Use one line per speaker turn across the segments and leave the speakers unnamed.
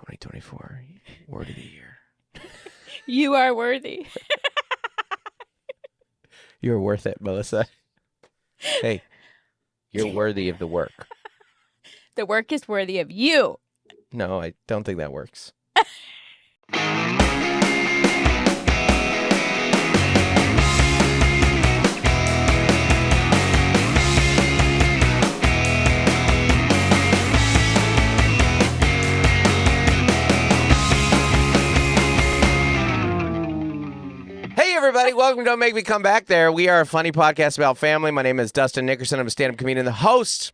2024 word of the year.
You are worthy.
You're worth it, Melissa. Hey, you're worthy of the work.
The work is worthy of you.
No, I don't think that works. Hey, everybody. Welcome to Don't Make Me Come Back There. We are a funny podcast about family. My name is Dustin Nickerson. I'm a stand-up comedian, the host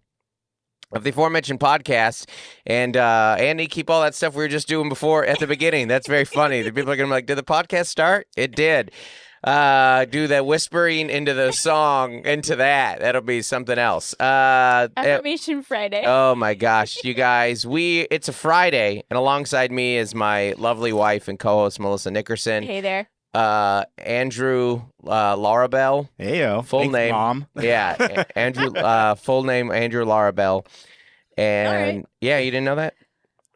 of the aforementioned podcast. And Andy, keep all that stuff we were just doing before at the beginning. That's very funny. The people are going to be like, did the podcast start? It did. Do the whispering into the song, into that. That'll be something else.
Affirmation Friday.
Oh, my gosh. You guys, it's a Friday, and alongside me is my lovely wife and co-host, Melissa Nickerson.
Hey there.
Andrew Larabell.
Heyo.
Full
Thanks,
name.
Mom.
Yeah, Andrew. Full name Andrew Larabell. And
All right.
yeah, you didn't know that?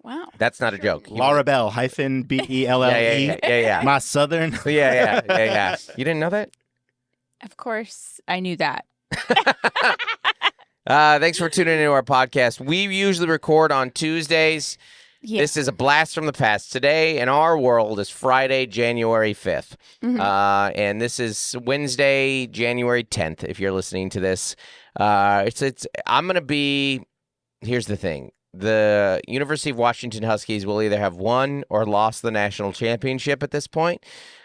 Wow.
That's not a joke.
Larabell, hyphen B-E-L-L-E.
Yeah.
My southern.
Yeah. You didn't know that?
Of course, I knew that.
Thanks for tuning into our podcast. We usually record on Tuesdays.
Yeah.
This is a blast from the past. Today in our world is Friday, January 5th.
Mhm.
And this is Wednesday, January 10th, if you're listening to this. I'm going to be, here's the thing. The University of Washington Huskies will either have won or lost the national championship at this point.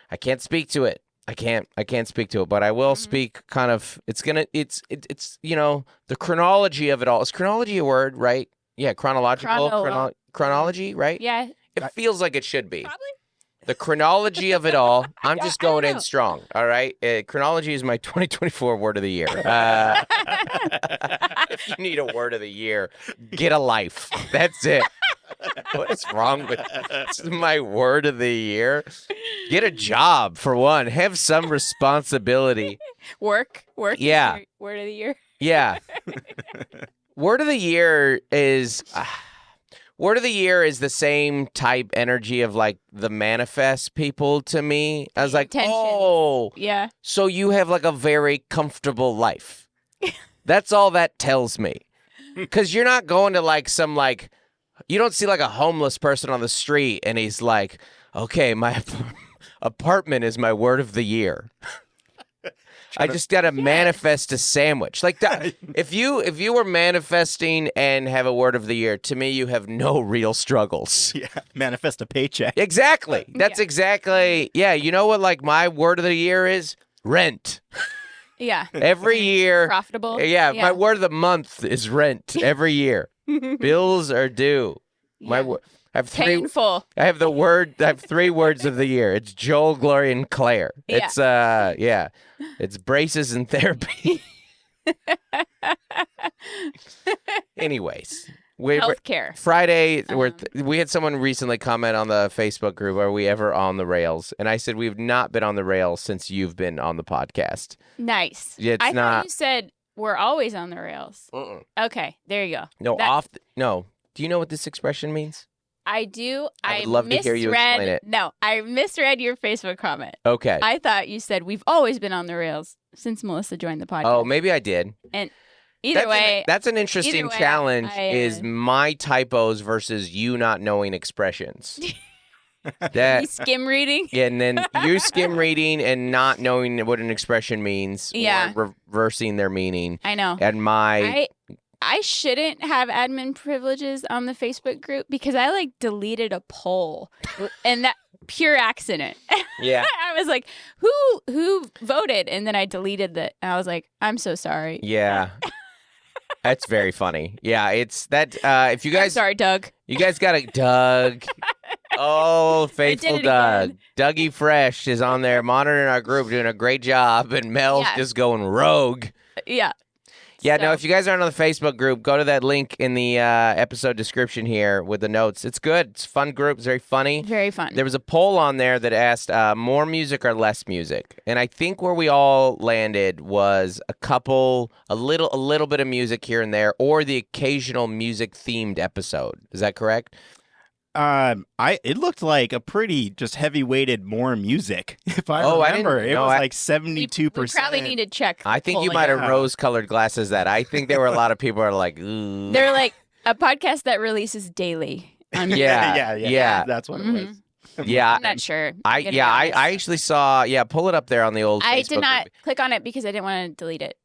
I can't speak to it. I can't speak to it, but I will speak kind of, it's the chronology of it all. Is chronology a word, right? Yeah, chronological. Chronology, right?
Yeah.
It feels like it should be.
Probably.
The chronology of it all. I'm
Yeah,
just
I don't
going in
know.
strong, all right? Chronology is my 2024 word of the year. If you need a word of the year, get a life. That's it. What is wrong with this? Is my word of the year? Get a job, for one. Have some responsibility.
Work.
Yeah.
Is your word of the year.
Yeah. Word of the year is the same type energy of like the manifest people to me. I was like,
Intentions.
oh,
Yeah.
so you have like a very comfortable life. That's all that tells me. Because you're not going to like some like, you don't see like a homeless person on the street and he's like, okay, my apartment is my word of the year. I just got to manifest a sandwich. Like that. If you were manifesting and have a word of the year, to me, you have no real struggles.
Yeah, manifest a paycheck.
Exactly. That's exactly. Yeah. You know what? Like my word of the year is rent.
Yeah.
Every year.
Profitable.
Yeah. My word of the month is rent. Every year. Bills are due. My
Yeah.
I have three.
Painful.
I have three words of the year. It's Joel, Gloria, and Claire.
Yeah.
It's it's braces and therapy. Anyways,
Healthcare.
Friday, we had someone recently comment on the Facebook group, are we ever on the rails? And I said, we've not been on the rails since you've been on the podcast.
Nice.
It's
I
not.
thought you said we're always on the rails. Okay, there you go.
No, no. Do you know what this expression means?
I do.
I would love to hear you explain it.
No, I misread your Facebook comment.
Okay.
I thought you said we've always been on the rails since Melissa joined the podcast.
Oh, maybe I did.
And either way,
That's an interesting
either way,
challenge,
I,
is my typos versus you not knowing expressions.
you skim reading.
Yeah, and then you skim reading and not knowing what an expression means,
Yeah.
or reversing their meaning.
I know.
And
I shouldn't have admin privileges on the Facebook group because I like deleted a poll and that pure accident.
Yeah.
I was like, who voted? And then I deleted that. And I was like, I'm so sorry.
Yeah. That's very funny. Yeah, it's that if you
I'm
guys
sorry, Doug.
you guys got to Doug. Oh, faithful
it
Doug.
again.
Dougie Fresh is on there monitoring our group, doing a great job, and Mel's
Yeah.
just going rogue.
Yeah.
Yeah,
So-
no, if you guys aren't on the Facebook group, go to that link in the episode description here with the notes. It's good. It's a fun group. It's very funny.
Very fun.
There was a poll on there that asked more music or less music. And I think where we all landed was a little bit of music here and there, or the occasional music-themed episode. Is that correct?
It looked like a pretty just heavy-weighted more music. If I
Oh, I didn't
remember, it
know.
was
I-
like 72%.
We probably need to check.
I think you
polling.
might have
Yeah.
rose-colored glasses that. I think there were a lot of people who are like, ooh.
They're like a podcast that releases daily. On
Yeah.
yeah. That's what it
Mhm.
was.
Yeah.
I'm not sure.
I
I'm gonna be honest.
actually saw. Yeah, pull it up there on the old.
I
Facebook
did not
group.
click on it because I didn't want to delete it.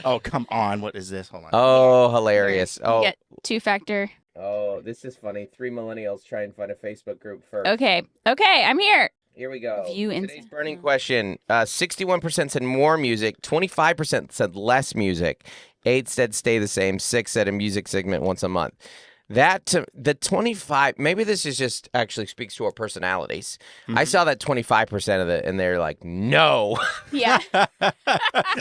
Oh, come on. What is this? Hold on.
Oh, hilarious!
You
Oh,
get two-factor.
oh, this is funny. 3 millennials try and find a Facebook group first.
Okay, I'm here.
Here we go.
View
Today's
instant.
burning question: 61% said more music, 25% said less music, 8 said stay the same, 6 said a music segment once a month. The 25, maybe this is just actually speaks to our personalities. I saw that 25% of it, and they're like, no.
Yeah.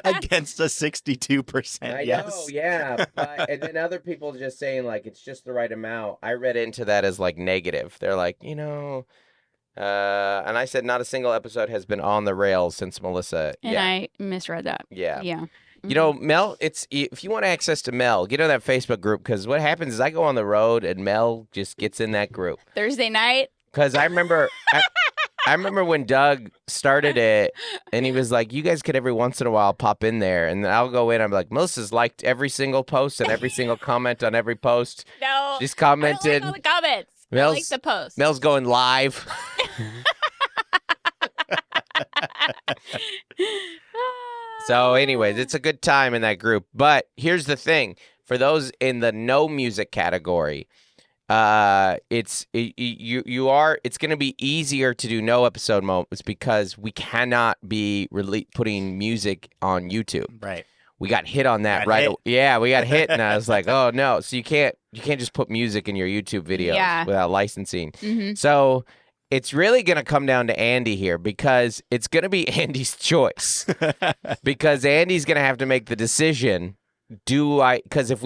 Against a 62%.
I
yes.
know, yeah. And then other people just saying, like, it's just the right amount. I read into that as, like, negative. They're like, and I said not a single episode has been on the rails since Melissa.
And I misread that.
Yeah.
Yeah.
You know, Mel, if you want access to Mel, get on that Facebook group, because what happens is I go on the road and Mel just gets in that group.
Thursday night.
Because I remember, I remember when Doug started it, and he was like, "You guys could every once in a while pop in there," and I'll go in. I'm like, Melissa's liked every single post and every single comment on every post.
No.
She's
I don't
commented.
like all the comments. I
Mel's-
like the post.
Mel's going live. So, anyways, it's a good time in that group. But here's the thing: for those in the no music category, it's going to be easier to do no episode moments because we cannot be putting music on YouTube.
Right.
We got hit on that
Got
right.
hit.
Yeah, we got hit, and I was like, oh no! So you can't just put music in your YouTube videos
Yeah.
without licensing.
Mhm.
So it's really going to come down to Andy here because it's going to be Andy's choice because Andy's going to have to make the decision. Because if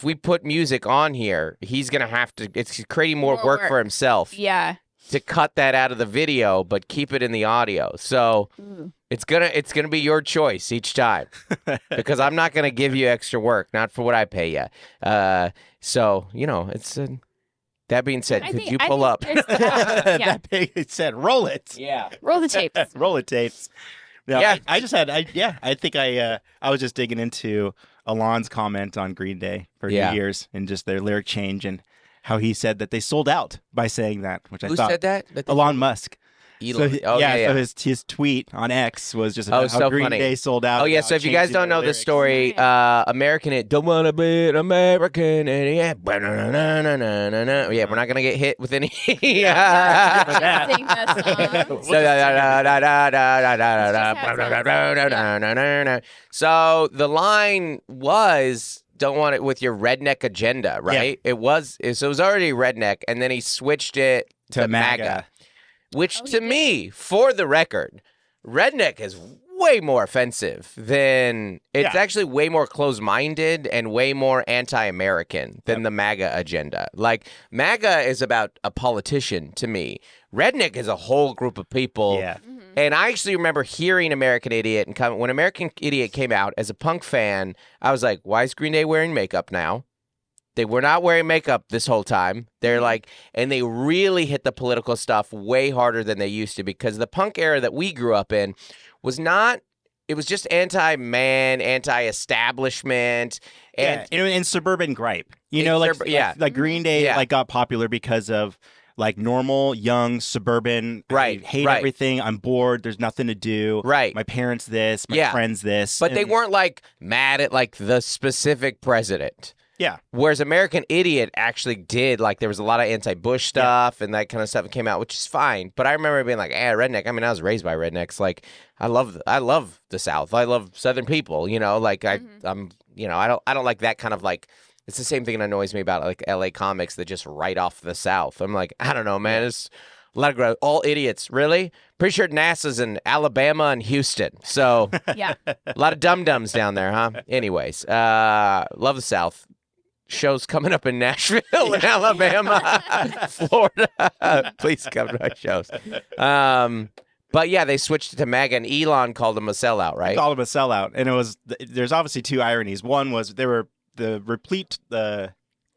we put music on here, he's going to have to, it's creating more
More
work
work.
for himself
Yeah.
to cut that out of the video, but keep it in the audio. So
Ooh.
it's going to be your choice each time because I'm not going to give you extra work, not for what I pay you. So, it's, that being said,
I
could
think-
you
I
pull up?
think there's- yeah.
That pig it said, roll it.
Yeah.
Roll the tapes.
Roll it tapes. No,
Yeah.
I think I was just digging into Alon's comment on Green Day for
Yeah.
New Year's and just their lyric change and how he said that they sold out by saying that, which I
Who
thought
said that?
Elon Musk.
Elon.
So his tweet on X was just
Oh,
about how
so
Green
funny.
Day sold out.
Oh, yeah.
about
So if you guys
changing
don't
their
know the
lyrics.
story, American Idiot, don't want to be an American Idiot. Yeah, we're not going to get hit with any.
Sing the song.
So the line was, don't want it with your redneck agenda, right? So it was already redneck, and then he switched it to MAGA. Which
Oh, he
to
did?
me, for the record, redneck is way more offensive than it's
Yeah.
actually way more closed-minded and way more anti-American than the MAGA agenda. Like MAGA is about a politician to me. Redneck is a whole group of people.
Yeah.
And I actually remember hearing American Idiot and when American Idiot came out as a punk fan, I was like, why is Green Day wearing makeup now? They were not wearing makeup this whole time. They're like, and they really hit the political stuff way harder than they used to because the punk era that we grew up in was not, it was just anti-man, anti-establishment. And
And suburban gripe. You
It's
know, like Green Day
Yeah.
like got popular because of like normal, young, suburban.
Right,
I hate
right.
everything. I'm bored. There's nothing to do.
Right.
My parents this. My
Yeah.
friends this.
But they
And-
weren't like mad at like the specific president.
Yeah.
Whereas American Idiot actually did, like, there was a lot of anti-Bush stuff and that kind of stuff that came out, which is fine. But I remember being like, redneck. I mean, I was raised by rednecks. Like, I love the South. I love Southern people. Like I'm, I don't like that kind of like. It's the same thing that annoys me about like LA comics that just write off the South. I'm like, I don't know, man. It's a lot of all idiots. Really? Pretty sure NASA's in Alabama and Houston. So
Yeah.
a lot of dum-dums down there, huh? Anyways, love the South. Shows coming up in Nashville and Alabama, Florida. Please come to my shows. But yeah, they switched it to MAGA, and Elon called him a sellout, right?
called him a sellout, and it was. There's obviously two ironies. One was they were the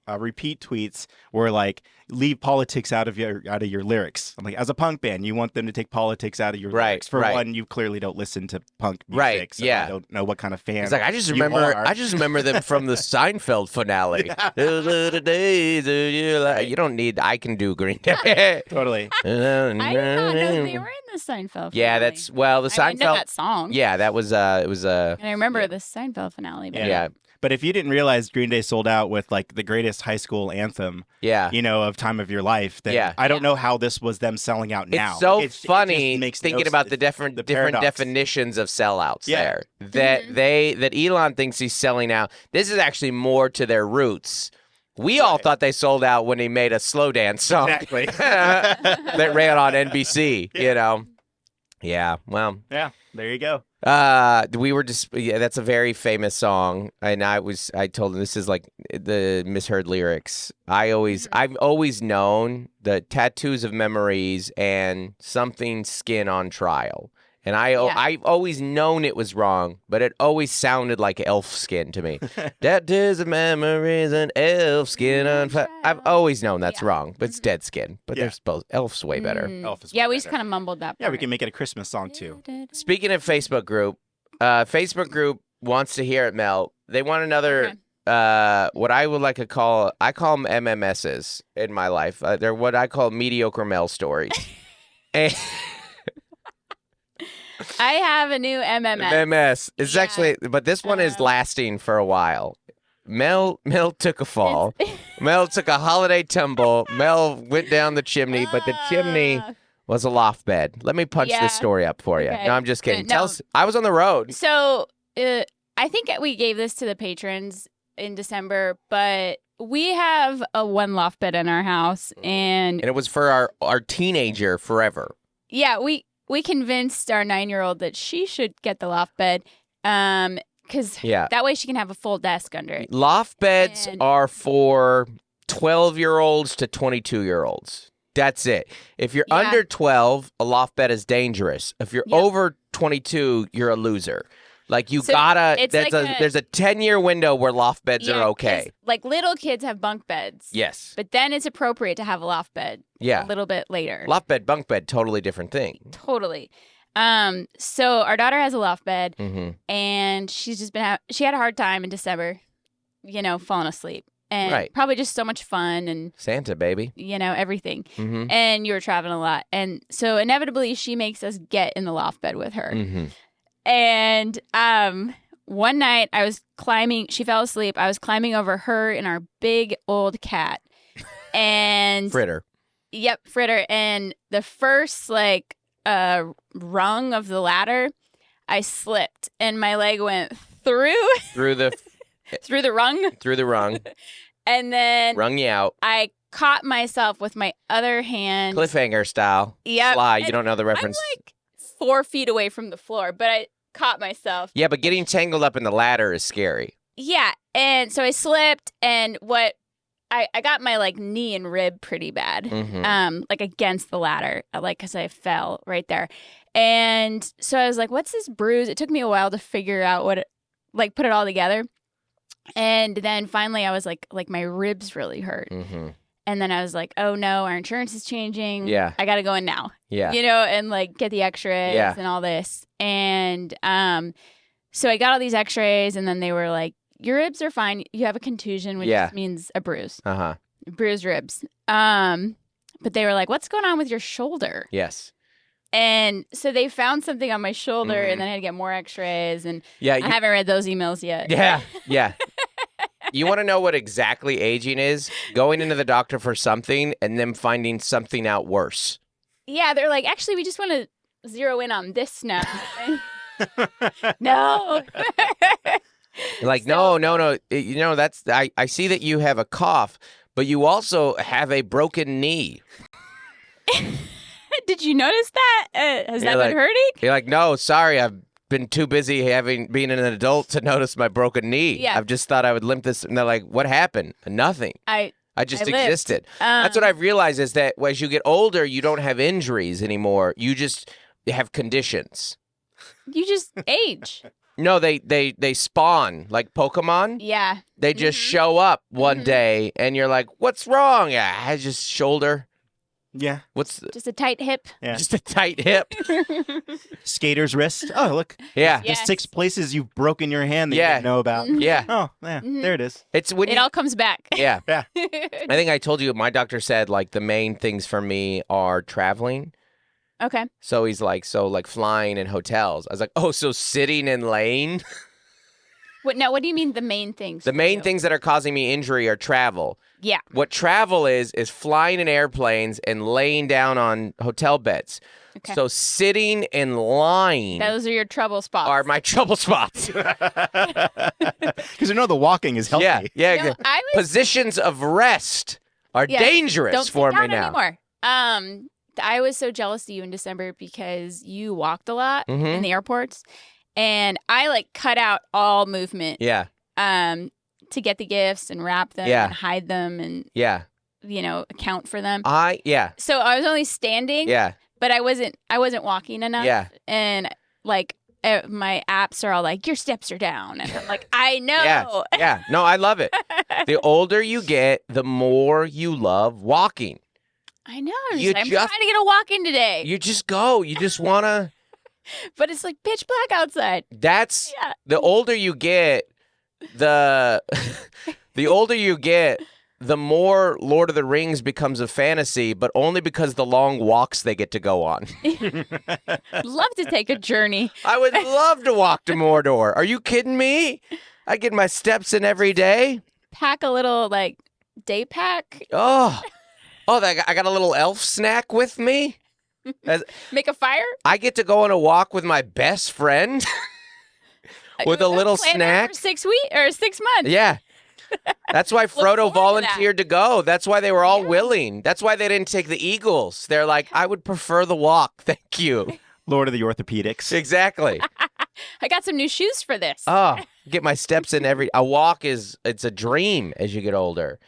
repeat tweets were like, leave politics out of your lyrics. I'm like, as a punk band, you want them to take politics out of your lyrics. For one, you clearly don't listen to punk music, so I don't know what kind of fan.
It's like I just remember them from the Seinfeld finale. You don't need. I can do Green Day.
Totally.
I did not know they were in the Seinfeld finale.
Yeah, the Seinfeld.
I know that song.
Yeah, that was it was
And I remember the Seinfeld finale. But
yeah.
But if you didn't realize Green Day sold out with like the greatest high school anthem, of Time of Your Life, then I don't know how this was them selling out now.
It's so funny thinking about the different definitions of sellouts there. That Elon thinks he's selling out. This is actually more to their roots. We all thought they sold out when he made a slow dance song that ran on NBC. Yeah. Well.
Yeah. There you go.
We were just that's a very famous song, and I told him this is like the misheard lyrics. I've always known the tattoos of memories and something skin on trial, and I've always known it was wrong, but it always sounded like elf skin to me. Tattoos of memories and elf skin on trial. I've always known that's wrong, but it's dead skin. But they're both elf's way better.
Elf is
we just kind of mumbled that part.
Yeah, we can make it a Christmas song too.
Speaking of Facebook group wants to hear it, Mel. They want another what I would like to call I call them MMSs in my life. They're what I call mediocre Mel stories. And
I have a new MMS.
MMS. It's actually, but this one is lasting for a while. Mel took a fall. Mel took a holiday tumble. Mel went down the chimney, but the chimney was a loft bed. Let me punch this story up for you.
Okay.
No, I'm just kidding.
No.
Tell us. I was on the road.
So I think we gave this to the patrons in December, but we have a one loft bed in our house, and
it was for our teenager forever.
Yeah, we convinced our 9-year-old that she should get the loft bed, because that way she can have a full desk under it.
Loft beds are for 12-year-olds to 22-year-olds. That's it. If you're under 12, a loft bed is dangerous. If you're over 22, you're a loser. Like there's a 10-year window where loft beds are okay.
Like little kids have bunk beds.
Yes.
But then it's appropriate to have a loft bed.
Yeah.
A little bit later.
Loft bed, bunk bed, totally different thing.
Totally. So our daughter has a loft bed, and she's just she had a hard time in December, falling asleep. And probably just so much fun and
Santa, baby.
Everything. And you were traveling a lot. And so inevitably she makes us get in the loft bed with her. And one night I was climbing, she fell asleep. I was climbing over her and our big old cat. And
Fritter.
Yep, Fritter. And the first rung of the ladder, I slipped and my leg went through the through the rung.
Through the rung.
And then
rung you out.
I caught myself with my other hand.
Cliffhanger style.
Yep.
Sly. You don't know the reference.
I'm 4 feet away from the floor, but I caught myself.
Yeah, but getting tangled up in the ladder is scary.
Yeah. And so I slipped, and I got my knee and rib pretty bad, against the ladder, because I fell right there. And so I was like, what's this bruise? It took me a while to figure out put it all together. And then finally I was like my ribs really hurt. And then I was like, oh no, our insurance is changing.
Yeah.
I got to go in now.
Yeah.
And get the x-rays and all this. And so I got all these x-rays, and then they were like, your ribs are fine. You have a contusion, which just means a bruise. Bruised ribs. But they were like, what's going on with your shoulder?
Yes.
And so they found something on my shoulder, and then I had to get more x-rays. And I haven't read those emails yet.
Yeah. Yeah. You want to know what exactly aging is? Going into the doctor for something and then finding something out worse. Yeah,
they're like, actually, we just want to zero in on this now. No.
No. That's I see that you have a cough, but you also have a broken knee.
Did you notice that? Has that been hurting?
You're like, no, sorry, I've been too busy being an adult to notice my broken knee.
Yeah.
I've just thought I would limp this. And they're like, what happened? Nothing. I just existed. That's what I've realized is that as you get older, you don't have injuries anymore. You just have conditions.
You just age.
No, they spawn like Pokemon.
Yeah.
They just show up one day, and you're like, "What's wrong?" Yeah, I just shoulder.
Yeah.
Just a tight hip?
Yeah.
Just a tight hip.
Skater's wrist. Oh, look.
Yeah.
Yes.
Just 6 places you've broken your hand that you didn't know about.
Yeah.
Oh, yeah. There it is.
It's when
It all comes back.
Yeah.
Yeah.
I think I told you my doctor said like the main things for me are traveling.
Okay.
So he's like, flying in hotels. I was like, oh, so sitting and laying?
What do you mean the main things?
The main things that are causing me injury are travel.
Yeah.
What travel is flying in airplanes and laying down on hotel beds.
Okay.
So sitting and lying
Those are your trouble spots.
are my trouble spots.
Because you know the walking is healthy.
Yeah.
No, I was
Positions of rest are dangerous
don't
for
sit
me
down
now.
anymore. I was so jealous of you in December because you walked a lot in the airports, and I like cut out all movement.
Yeah.
To get the gifts and wrap them and hide them and account for them. So I was only standing.
Yeah.
But I wasn't walking enough.
Yeah.
And like my apps are all like, your steps are down, and I'm like, I know.
Yeah. No, I love it. The older you get, the more you love walking.
I know. I'm
You
trying
just-
to get a walk in today.
You just go. You just want to.
But it's like pitch black outside.
That's the older you get, the older you get, the more Lord of the Rings becomes a fantasy, but only because the long walks they get to go on.
Love to take a journey.
I would love to walk to Mordor. Are you kidding me? I get my steps in every day.
Pack a little like day pack.
I got a little elf snack with me.
Make a fire.
I get to go on a walk with my best friend with a little
Plan
snack.
that for 6 weeks or 6 months.
Yeah. That's why
forward
Frodo
to
volunteered to go. That's why they were all willing. That's why they didn't take the Eagles. They're like, I would prefer the walk. Thank you.
Lord of the Orthopedics.
Exactly.
I got some new shoes for this.
Oh, get my steps in a walk it's a dream as you get older.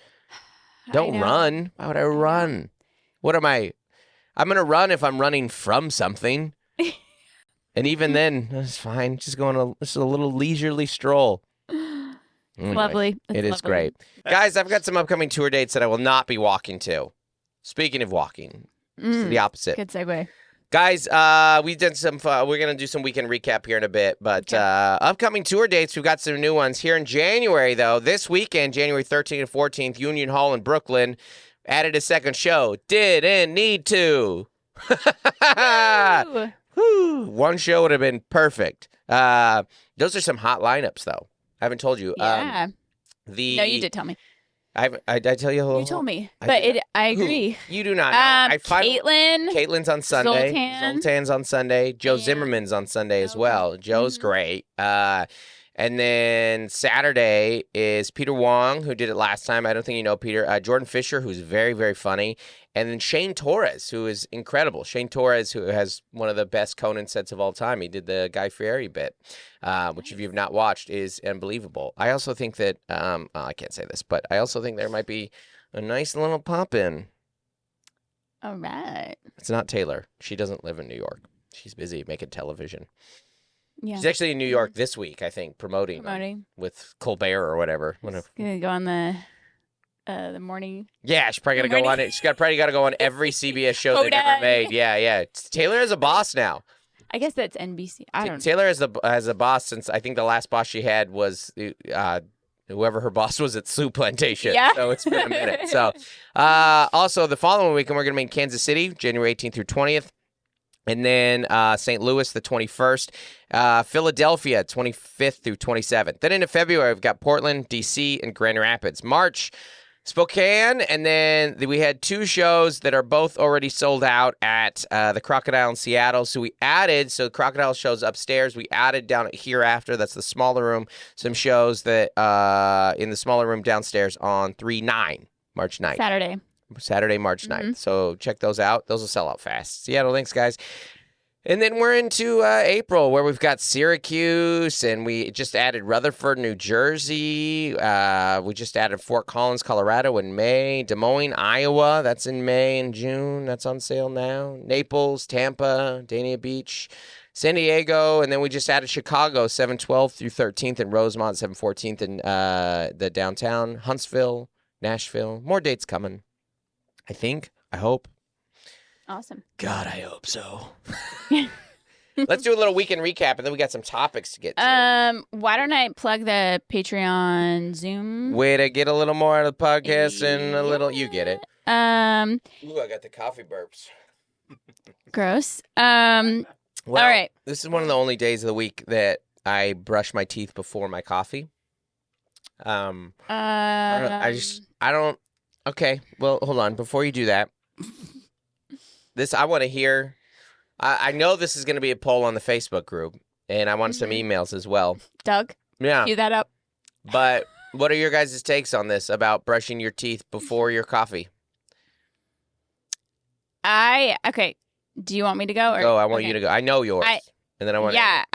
Don't run. Why would I run? What am I? I'm going to run if I'm running from something. And even then, that's fine. Just going just a little leisurely stroll. Anyway,
lovely.
It is great. Guys, I've got some upcoming tour dates that I will not be walking to. Speaking of walking, it's the opposite.
Good segue.
Guys, we did some. We're gonna do some weekend recap here in a bit, but upcoming tour dates, we've got some new ones here in January. Though this weekend, January 13th and 14th, Union Hall in Brooklyn added a second show. Didn't need to. Whew, one show would have been perfect. Those are some hot lineups, though. I haven't told you.
Yeah.
No,
you did tell me.
I tell you.
You told me, I agree.
You do not know. Caitlin's on Sunday. Zoltan's on Sunday. Joe Zimmerman's on Sunday as well. Joe's great. And then Saturday is Peter Wong, who did it last time. I don't think you know Peter. Jordan Fisher, who's very, very funny. And then Shane Torres, who is incredible. Shane Torres, who has one of the best Conan sets of all time. He did the Guy Fieri bit, which if you've not watched is unbelievable. I also think that, I can't say this, but I also think there might be a nice little pop-in.
All right.
It's not Taylor. She doesn't live in New York. She's busy making television.
Yeah.
She's actually in New York this week, I think, promoting with Colbert or whatever.
She's gonna go on the morning.
Yeah, she's probably gotta go on it. She's probably gotta go on every CBS show they've ever made. Yeah. Taylor is a boss now.
I guess that's NBC. I don't know.
Taylor has a boss since I think the last boss she had was whoever her boss was at Sioux Plantation.
Yeah.
So it's been a minute. So also the following weekend we're gonna be in Kansas City, January 18th through 20th. And then St. Louis, the 21st. Philadelphia, 25th through 27th. Then into February, we've got Portland, D.C., and Grand Rapids. March, Spokane. And then we had 2 shows that are both already sold out at the Crocodile in Seattle. So the Crocodile shows upstairs. We added down at Hereafter, that's the smaller room, some shows that in the smaller room downstairs on 3/9, March 9th. Saturday, March 9th. So check those out. Those will sell out fast. Seattle, thanks, guys. And then we're into April, where we've got Syracuse, and we just added Rutherford, New Jersey. We just added Fort Collins, Colorado in May. Des Moines, Iowa, that's in May and June. That's on sale now. Naples, Tampa, Dania Beach, San Diego, and then we just added Chicago, 7/12 through 13th, and Rosemont, 7/14th, and the downtown, Huntsville, Nashville. More dates coming, I think. I hope.
Awesome.
God, I hope so. Let's do a little weekend recap, and then we got some topics to get to.
Why don't I plug the Patreon Zoom?
Way to get a little more out of the podcast and a little. You get it. Ooh, I got the coffee burps.
Gross.
Well,
all right.
This is one of the only days of the week that I brush my teeth before my coffee. I don't. Okay, well, hold on. Before you do that, I want to hear. I know this is going to be a poll on the Facebook group, and I want some emails as well.
Doug,
yeah,
cue that up.
But what are your guys' takes on this about brushing your teeth before your coffee?
Okay. Do you want me to go?
Go. I want you to go. I know yours. And then I want.
Yeah,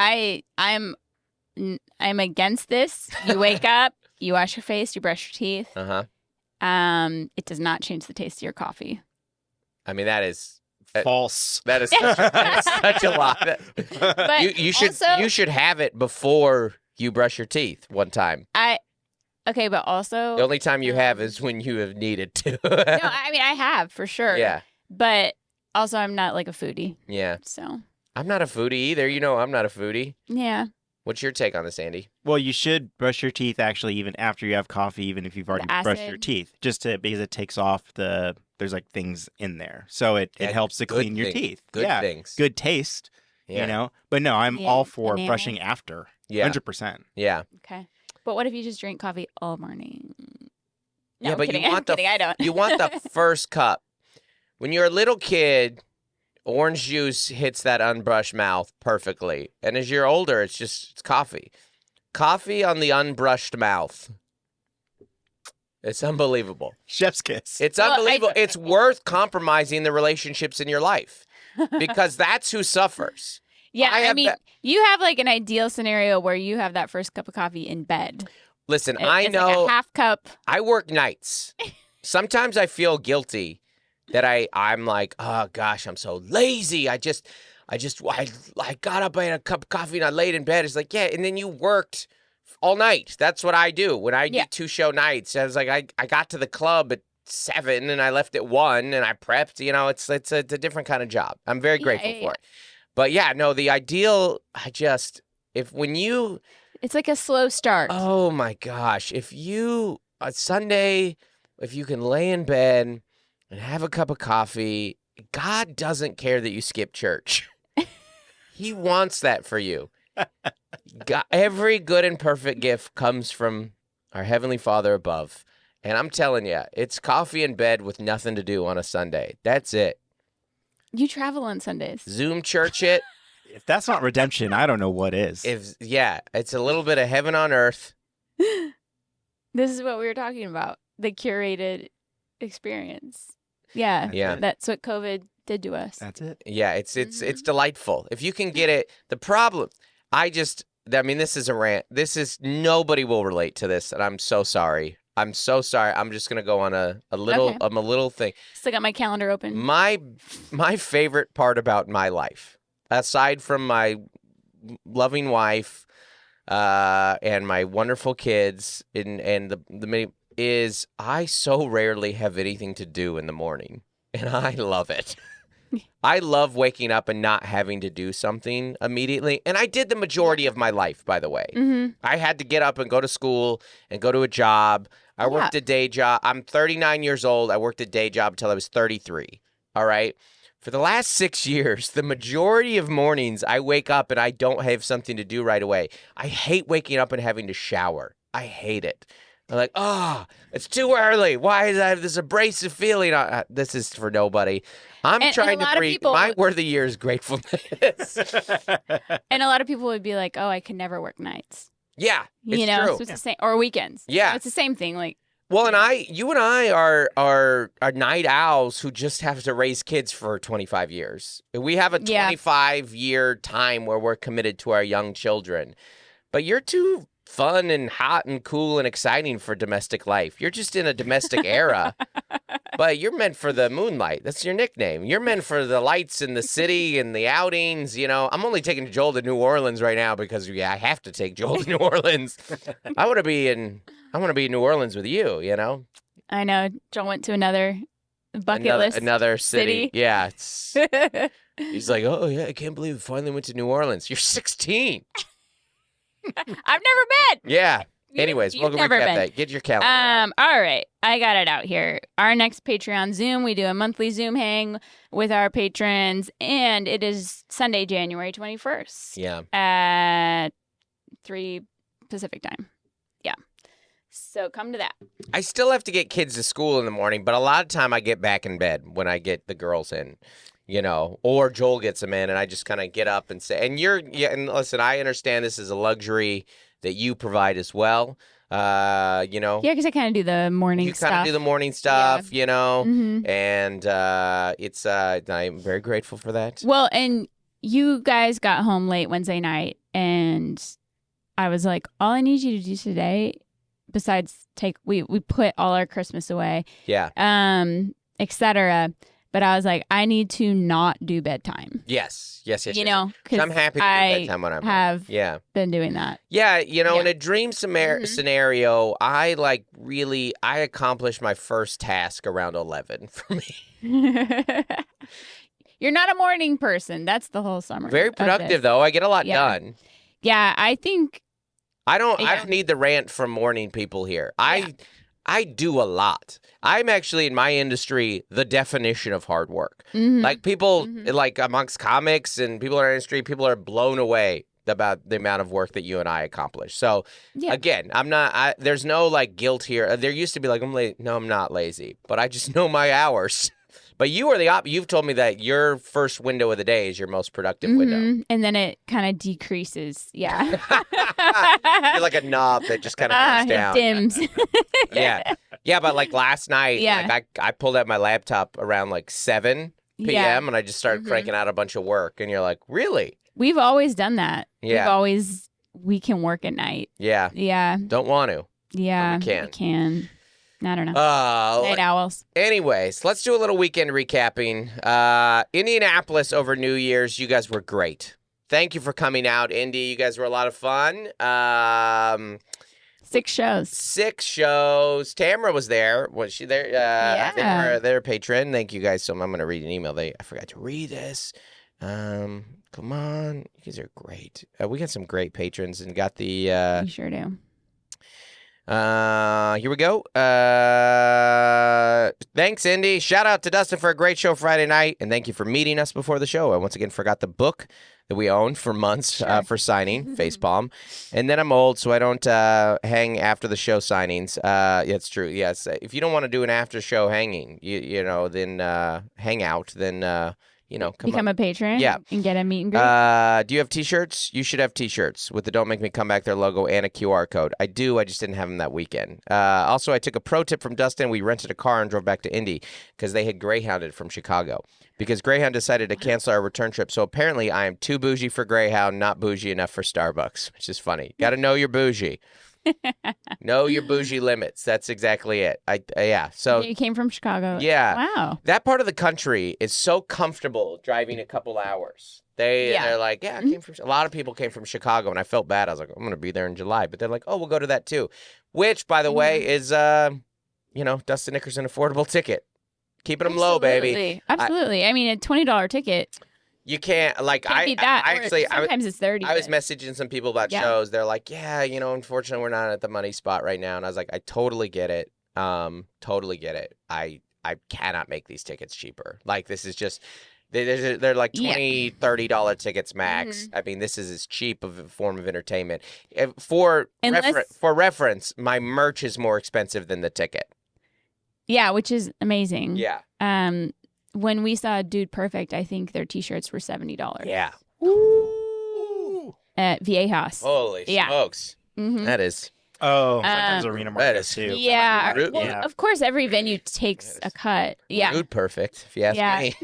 I'm against this. You wake up, you wash your face, you brush your teeth. It does not change the taste of your coffee.
I mean, that is
false.
That is such a lot.
But
you should have it before you brush your teeth one time.
Okay, but also
the only time you have is when you have needed to.
No, I mean I have for sure.
Yeah.
But also I'm not like a foodie.
Yeah.
So
I'm not a foodie either. You know I'm not a foodie.
Yeah.
What's your take on this, Andy?
Well, you should brush your teeth actually even after you have coffee, even if you've already brushed your teeth, because it takes off there's like things in there. So it helps to clean your teeth.
Good things.
Good taste, you know? But no, I'm all for brushing after.
Yeah.
100%.
Yeah.
Okay. But what if you just drink coffee all morning? No,
yeah, but
kidding.
you want
I don't.
You want the first cup. When you're a little kid, orange juice hits that unbrushed mouth perfectly. And as you're older, it's coffee. Coffee on the unbrushed mouth. It's unbelievable.
Chef's kiss.
It's unbelievable. It's worth compromising the relationships in your life because that's who suffers.
Yeah, I mean, you have like an ideal scenario where you have that first cup of coffee in bed.
Listen,
It's like a half cup.
I work nights. Sometimes I feel guilty that I'm like, oh gosh, I'm so lazy. I got up, I had a cup of coffee, and I laid in bed. It's like, yeah, and then you worked all night. That's what I do when I do 2-show nights. I was like, I got to the club at 7 and I left at 1 and I prepped. You know, it's a different kind of job. I'm very grateful for it. But yeah, no, the ideal. It's
like a slow start.
Oh my gosh, Sunday, if you can lay in bed and have a cup of coffee, God doesn't care that you skip church. He wants that for you. God, every good and perfect gift comes from our Heavenly Father above. And I'm telling you, it's coffee in bed with nothing to do on a Sunday. That's it.
You travel on Sundays.
Zoom church it.
If that's not redemption, I don't know what is.
It's a little bit of heaven on earth.
This is what we were talking about. The curated experience. Yeah.
Yeah.
That's what COVID did to us.
That's it.
Yeah, it's delightful. If you can get it. The problem, this is a rant. Nobody will relate to this, and I'm so sorry. I'm so sorry. I'm just gonna go on a little thing.
Still got my calendar open.
My favorite part about my life, aside from my loving wife, and my wonderful kids, and the is I so rarely have anything to do in the morning, and I love it. I love waking up and not having to do something immediately. And I did the majority of my life, by the way.
Mm-hmm.
I had to get up and go to school and go to a job. I worked a day job. I'm 39 years old. I worked a day job until I was 33. All right. For the last 6 years, the majority of mornings I wake up and I don't have something to do right away. I hate waking up and having to shower. I hate it. I'm like, it's too early. Why is I have this abrasive feeling? This is for nobody. I'm trying to breathe. My word of the year is gratefulness.
And a lot of people would be like, I can never work nights.
Yeah, it's true.
So it's the same, or weekends.
Yeah.
It's the same thing. Like,
well, and you and I are night owls who just have to raise kids for 25 years. We have a 25-year time where we're committed to our young children. But you're too fun and hot and cool and exciting for domestic life. You're just in a domestic era. But you're meant for the moonlight. That's your nickname. You're meant for the lights in the city and the outings. I'm only taking Joel to New Orleans right now because I have to take Joel to New Orleans. I want to be in New Orleans with you.
I know. Joel went to another bucket list.
Another city. Yeah. He's like, oh yeah, I can't believe we finally went to New Orleans. You're 16.
I've never been.
Yeah. Anyways, we'll recap that. Get your calendar.
All right. I got it out here. Our next Patreon Zoom, we do a monthly Zoom hang with our patrons, and it is Sunday, January 21st.
Yeah.
At 3 Pacific time. Yeah. So come to that.
I still have to get kids to school in the morning, but a lot of time I get back in bed when I get the girls in. Or Joel gets them in, and I just kind of get up and say, and listen, I understand this is a luxury that you provide as well.
Yeah, because I kind of do the morning stuff.
You kind of do the morning stuff,
Mm-hmm.
and I'm very grateful for that.
Well, and you guys got home late Wednesday night, and I was like, all I need you to do today, besides we put all our Christmas away, etc. But I was like, I need to not do bedtime.
Yes.
Because
I'm happy to do bedtime when I'm
have been doing that.
Yeah, in a dream scenario, I accomplished my first task around 11 for me.
You're not a morning person. That's the whole summer.
Very productive though. I get a lot done.
Yeah, I think
I don't need the rant from morning people here. I do a lot. I'm actually in my industry the definition of hard work.
Mm-hmm.
Like people, like amongst comics and people in our industry, people are blown away about the amount of work that you and I accomplish. So again, there's no guilt here. There used to be I'm lazy. No, I'm not lazy, but I just know my hours. But you are you've told me that your first window of the day is your most productive window.
And then it kind of decreases. Yeah.
You're like a knob that just kind of goes down.
Dims.
Yeah. Yeah, but last night, I pulled out my laptop around 7 p.m. and I just started cranking out a bunch of work. And you're like, really?
We've always done that.
Yeah.
We can work at night.
Yeah.
Yeah.
Don't want to.
Yeah.
But we can.
I don't know. Night owls.
Anyways, let's do a little weekend recapping. Indianapolis over New Year's. You guys were great. Thank you for coming out, Indy. You guys were a lot of fun.
6 shows.
6 shows. Tamara was there. Was she there?
Yeah.
They're a patron. Thank you guys so much. I'm going to read an email. I forgot to read this. Come on. You guys are great. We got some great patrons and got the...
You sure do.
Here we go. Thanks, Indy. Shout out to Dustin for a great show Friday night, and thank you for meeting us before the show. I once again forgot the book that we owned for months for signing, Facepalm. And then I'm old, so I don't hang after the show signings. Yeah, it's true. Yes, if you don't want to do an after show hanging, then hang out, then
become a patron.
Yeah.
And get a meet and greet.
Do you have T-shirts? You should have T-shirts with the Don't Make Me Come Back There logo and a QR code. I do. I just didn't have them that weekend. Also, I took a pro tip from Dustin. We rented a car and drove back to Indy because they had Greyhounded from Chicago. Because Greyhound decided to cancel our return trip. So apparently I am too bougie for Greyhound, not bougie enough for Starbucks, which is funny. Got to know your bougie. Know your bougie limits. That's exactly it. So
you came from Chicago.
Yeah.
Wow.
That part of the country is so comfortable driving a couple hours. They're like, I came from. A lot of people came from Chicago, and I felt bad. I was like, I'm going to be there in July, but they're like, oh, we'll go to that too, which, by the way, is Dustin Nickerson affordable ticket. Keeping them low, baby.
Absolutely. I mean, a $20 ticket.
You can't
beat that. Sometimes it's 30.
I was messaging some people about shows. They're like, unfortunately, we're not at the money spot right now. And I was like, I totally get it. Totally get it. I cannot make these tickets cheaper. This is just they're like $20, $30 tickets max. I mean, this is as cheap of a form of entertainment. For reference, my merch is more expensive than the ticket.
Yeah, which is amazing.
Yeah.
When we saw Dude Perfect, I think their T-shirts were $70.
Yeah.
Ooh. At VA House.
Holy smokes.
Mm-hmm.
That is.
Oh, sometimes Arena Market too.
Yeah. Of course, every venue takes a cut. Yeah.
Rude Perfect, if you ask me.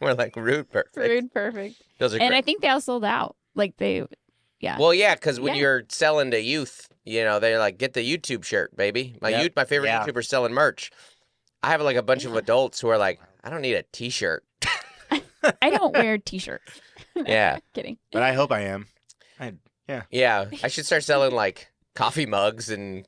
We're like Rude Perfect.
Rude Perfect.
Those are
and
great.
I think they all sold out. Yeah.
Well, yeah, because when you're selling to youth, they're like, get the YouTube shirt, baby. My favorite YouTuber's selling merch. I have like a bunch of adults who are like, I don't need a T-shirt.
I don't wear T-shirts.
Yeah.
Kidding.
But I hope I am.
Yeah. I should start selling like coffee mugs and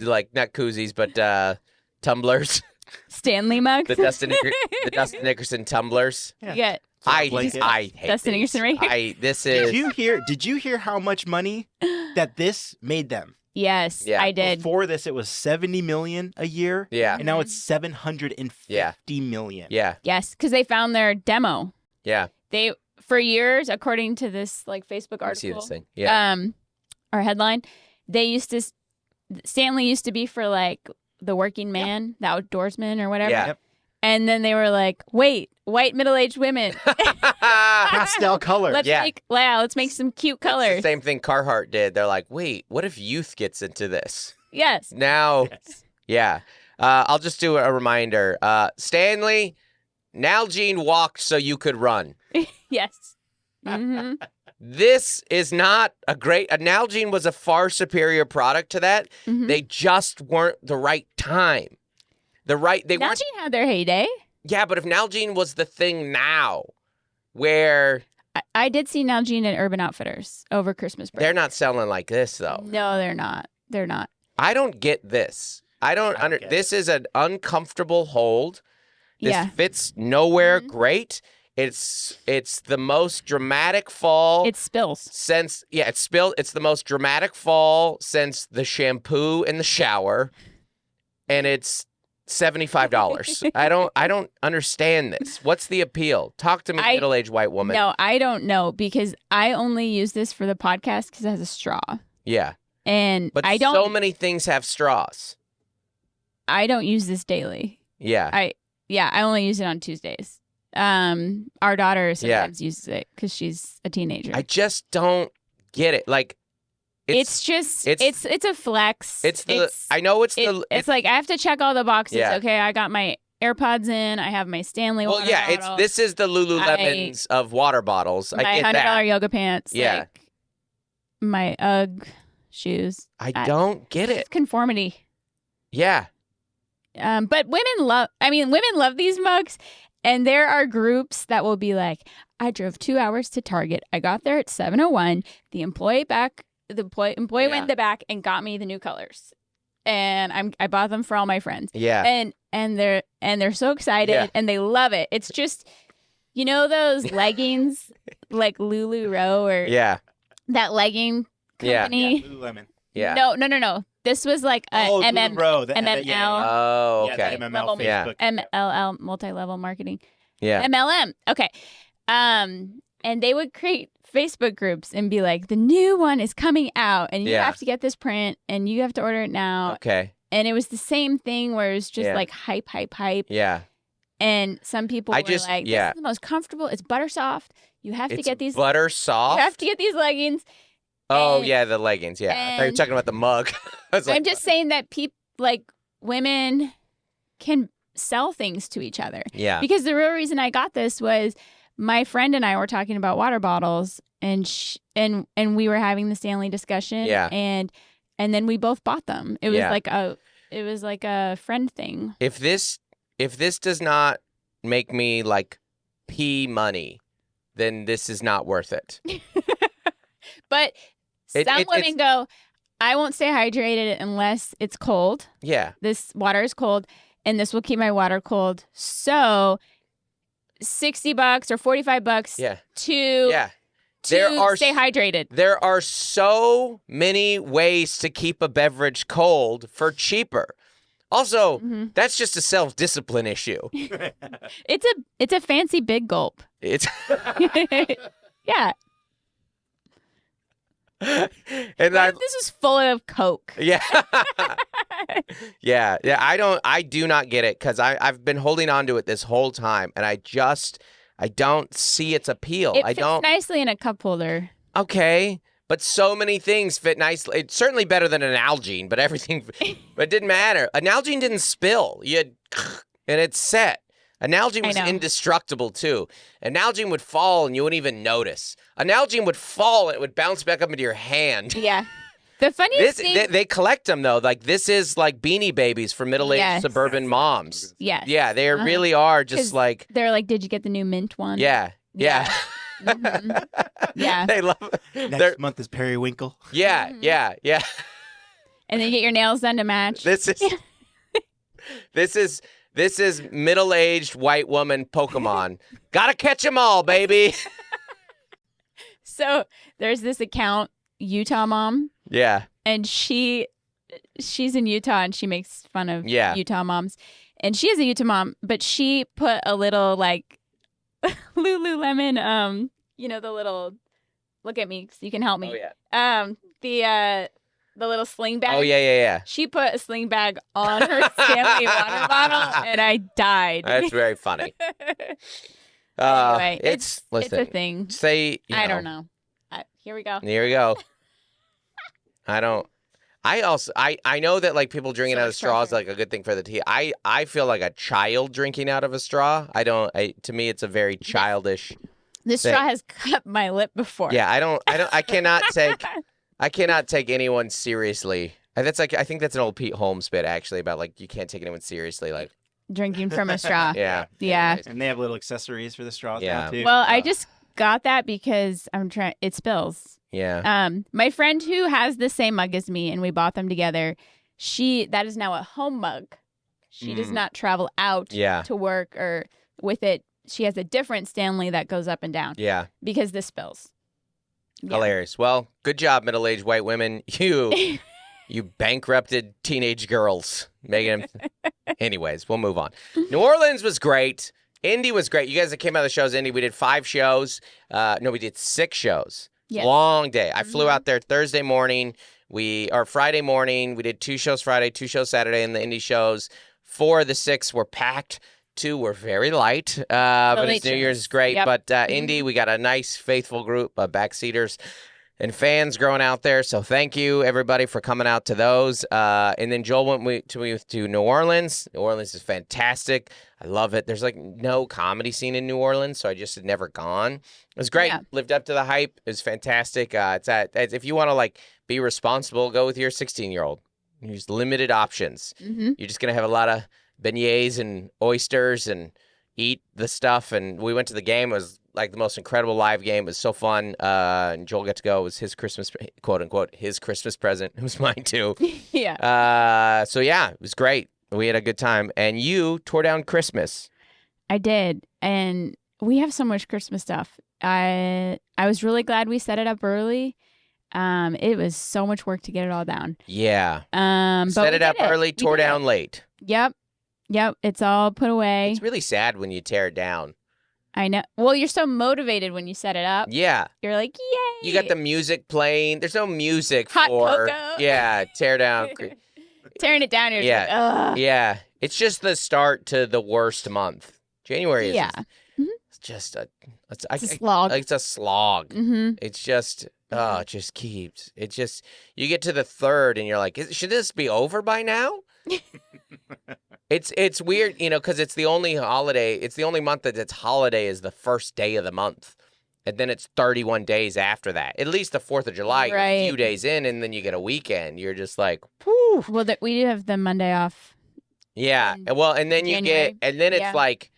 like not koozies, but tumblers.
Stanley mugs.
The Dustin Nickerson tumblers.
Yeah.
I hate
Dustin Nickerson right here.
Did you hear how much money that this made them?
Yes,
Yeah.
I did.
Before this, it was $70 million a year.
Yeah.
And now it's $750 million.
Yeah.
Yes, because they found their demo.
Yeah.
They for years, according to this like Facebook article.
I see this thing. Yeah.
Our headline, Stanley used to be for like the working man, the outdoorsman or whatever.
Yeah.
Yep.
And then they were like, wait, white middle-aged women.
Pastel color.
Let's make some cute colors.
It's the same thing Carhartt did. They're like, wait, what if youth gets into this?
Yes.
Now, yeah. I'll just do a reminder. Stanley, Nalgene walked so you could run.
Yes. Mm-hmm.
This is not a great... Nalgene was a far superior product to that.
Mm-hmm.
They just weren't the right time.
Nalgene had their heyday.
Yeah, but if Nalgene was the thing now, where...
I did see Nalgene at Urban Outfitters over Christmas break.
They're not selling like this, though.
No, they're not. They're not.
I don't get this. This is an uncomfortable hold. This fits nowhere great. It's the most dramatic fall.
It spills.
It's the most dramatic fall since the shampoo in the shower, and it's $75. I don't understand this. What's the appeal? Talk to me, middle-aged white woman.
No, I don't know because I only use this for the podcast because it has a straw.
Yeah,
but
so many things have straws.
I don't use this daily.
Yeah,
I only use it on Tuesdays. Our daughter sometimes uses it because she's a teenager.
I just don't get it. Like,
it's a flex.
It's
like I have to check all the boxes.
Yeah.
Okay, I got my AirPods in. I have my Stanley water bottle.
This is the Lululemons of water bottles. I get that.
My $100 yoga pants.
Yeah.
Like my UGG shoes.
I don't get it.
It's conformity.
Yeah.
But women love these mugs. And there are groups that will be like, I drove 2 hours to Target. I got there at 7:01. The employee went in the back and got me the new colors. And I bought them for all my friends.
Yeah.
And they're so excited and they love it. It's just, you know those leggings like LuLaRoe or that legging company?
Yeah, Lululemon.
Yeah.
No. This was like a
LuLaRoe,
MML.
Oh, okay.
The MML Facebook.
MLL, multi-level marketing.
Yeah.
MLM. Okay. And they would create Facebook groups and be like, the new one is coming out and you have to get this print and you have to order it now.
Okay.
And it was the same thing where it was just like hype.
Yeah.
And some people were like, this is the most comfortable. It's butter soft. You have to get these.
Butter soft?
You have to get these leggings.
Oh, the leggings. Yeah. I thought you were talking about the mug.
I'm just saying that women can sell things to each other.
Yeah.
Because the real reason I got this was my friend and I were talking about water bottles and we were having the Stanley discussion.
Yeah.
And then we both bought them. It was like a friend thing.
If this does not make me like pee money, then this is not worth it.
But some women go, I won't stay hydrated unless it's cold.
Yeah. This
water is cold, and this will keep my water cold. So $60 or $45 to stay hydrated.
There are so many ways to keep a beverage cold for cheaper. Also, that's just a self-discipline issue.
It's a fancy big gulp.
It's
yeah.
And
this is full of Coke.
Yeah. yeah. I do not get it because I've been holding on to it this whole time, and I don't see its appeal.
It fits nicely in a cup holder.
Okay, but so many things fit nicely. It's certainly better than an Nalgene, but it didn't matter. A Nalgene didn't spill. And it's set. A Nalgene was indestructible, too. A Nalgene would fall, and you wouldn't even notice. A Nalgene would fall, and it would bounce back up into your hand.
Yeah. The funniest thing...
They collect them, though. Like, this is like Beanie Babies for middle-aged suburban moms.
Yes.
Yeah, they really are just like...
They're like, did you get the new mint one?
Yeah.
Mm-hmm. Yeah.
They love it.
Next month is Periwinkle.
Yeah, yeah.
And then get your nails done to match.
This is middle-aged white woman Pokemon. Gotta catch them all, baby.
So there's this account, Utah Mom.
Yeah.
And she's in Utah and she makes fun of Utah moms. And she is a Utah mom, but she put a little like Lululemon, the little, look at me so you can help me.
Oh, yeah.
The little sling bag.
Oh, yeah.
She put a sling bag on her Stanley water bottle, and I died.
That's very funny.
Anyway,
it's
a thing.
I
don't know. Here we go.
I know that like people drinking out of straws is like a good thing for the tea. I feel like a child drinking out of a straw. To me it's a very childish
This
thing.
straw has cut my lip before.
Yeah, I cannot take anyone seriously. I think that's an old Pete Holmes bit actually about like you can't take anyone seriously like
drinking from a straw.
Yeah.
And they have little accessories for the straws now too.
Well, I just got that because it spills.
Yeah.
My friend who has the same mug as me and we bought them together, that is now a home mug. She does not travel out to work or with it. She has a different Stanley that goes up and down.
Yeah.
Because this spills. Yeah.
Hilarious. Well, good job, middle-aged white women. You bankrupted teenage girls. Megan. Anyways, we'll move on. New Orleans was great. Indy was great. You guys that came out of the shows, Indy, we did 5 shows. We did 6 shows. Yes. Long day. I flew out there Thursday morning. Friday morning. We did 2 shows Friday, 2 shows Saturday, and the Indy shows. 4 of the 6 were packed. 2 were very light. But it's New Year's is great. Yep. But Indy, we got a nice, faithful group of backseaters and fans growing out there. So thank you, everybody, for coming out to those. And then Joel went to New Orleans. New Orleans is fantastic. I love it. There's like no comedy scene in New Orleans, so I just had never gone. It was great. Yeah. Lived up to the hype. It was fantastic. If you want to like be responsible, go with your 16-year-old. There's limited options. Mm-hmm. You're just going to have a lot of beignets and oysters and eat the stuff. And we went to the game. It was like the most incredible live game. It was so fun. And Joel got to go. It was his Christmas, quote unquote, his Christmas present. It was mine too.
Yeah.
So yeah, it was great. We had a good time. And you tore down Christmas.
I did. And we have so much Christmas stuff. I was really glad we set it up early. It was so much work to get it all down.
Yeah.
But
set it up early, tore down late.
Yep. It's all put away.
It's really sad when you tear it down.
I know. Well, you're so motivated when you set it up.
Yeah.
You're like, yay.
You got the music playing. There's no music
Hot
for
cocoa.
Yeah, tear down.
Tearing it down, you're like, ugh.
Yeah. It's just the start to the worst month. January is it's just it's a slog. It's a slog.
Mm-hmm.
It's just it just keeps. It just you get to the 3rd and you're like, should this be over by now? It's weird, because it's the only holiday. It's the only month that its holiday is the first day of the month. And then it's 31 days after that. At least the 4th of July, you're a few days in, and then you get a weekend. You're just like, whew.
Well, we do have the Monday off.
Yeah. And then you get, and then it's like,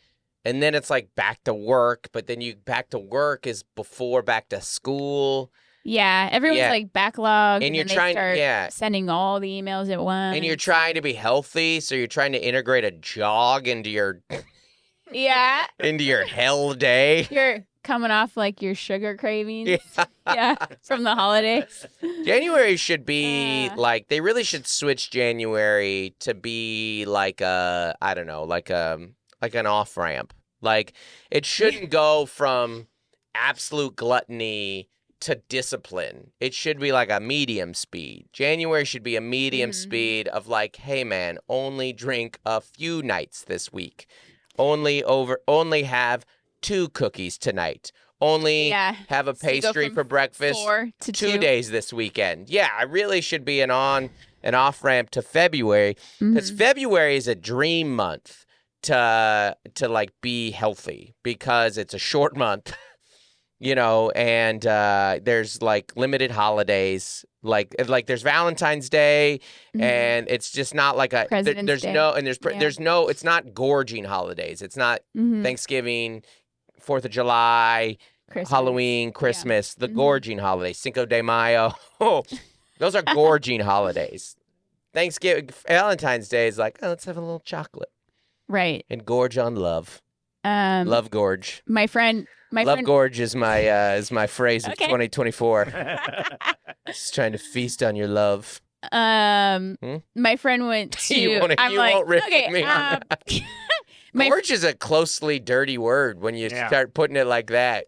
and then it's like back to work. But then back to work is before back to school.
Yeah. Everyone's like backlogged.
And you're trying to
sending all the emails at once.
And you're trying to be healthy. So you're trying to integrate a jog into your, into your hell day.
You're coming off like your sugar cravings. Yeah. From the holidays.
January should be like, they really should switch January to be like an off ramp. Like it shouldn't go from absolute gluttony to discipline. It should be like a medium speed. January should be a medium speed of like, hey man, only drink a few nights this week. Only have 2 cookies tonight. Only have a pastry for breakfast
4 to
2 days this weekend. Yeah, I really should be an off ramp to February because February is a dream month to like be healthy because it's a short month. and there's like limited holidays. Like there's Valentine's Day, and it's just not like a
President's Day.
There's no. It's not gorging holidays. It's not Thanksgiving, 4th of July,
Christmas.
Halloween, Christmas, the gorging holidays, Cinco de Mayo. Those are gorging holidays. Thanksgiving, Valentine's Day is like, let's have a little chocolate,
right?
And gorge on love. Love gorge.
My friend.
Gorge is my phrase of 2024. Just trying to feast on your love.
My friend went to.
Won't rip me on that. Gorge is a closely dirty word when you start putting it like that.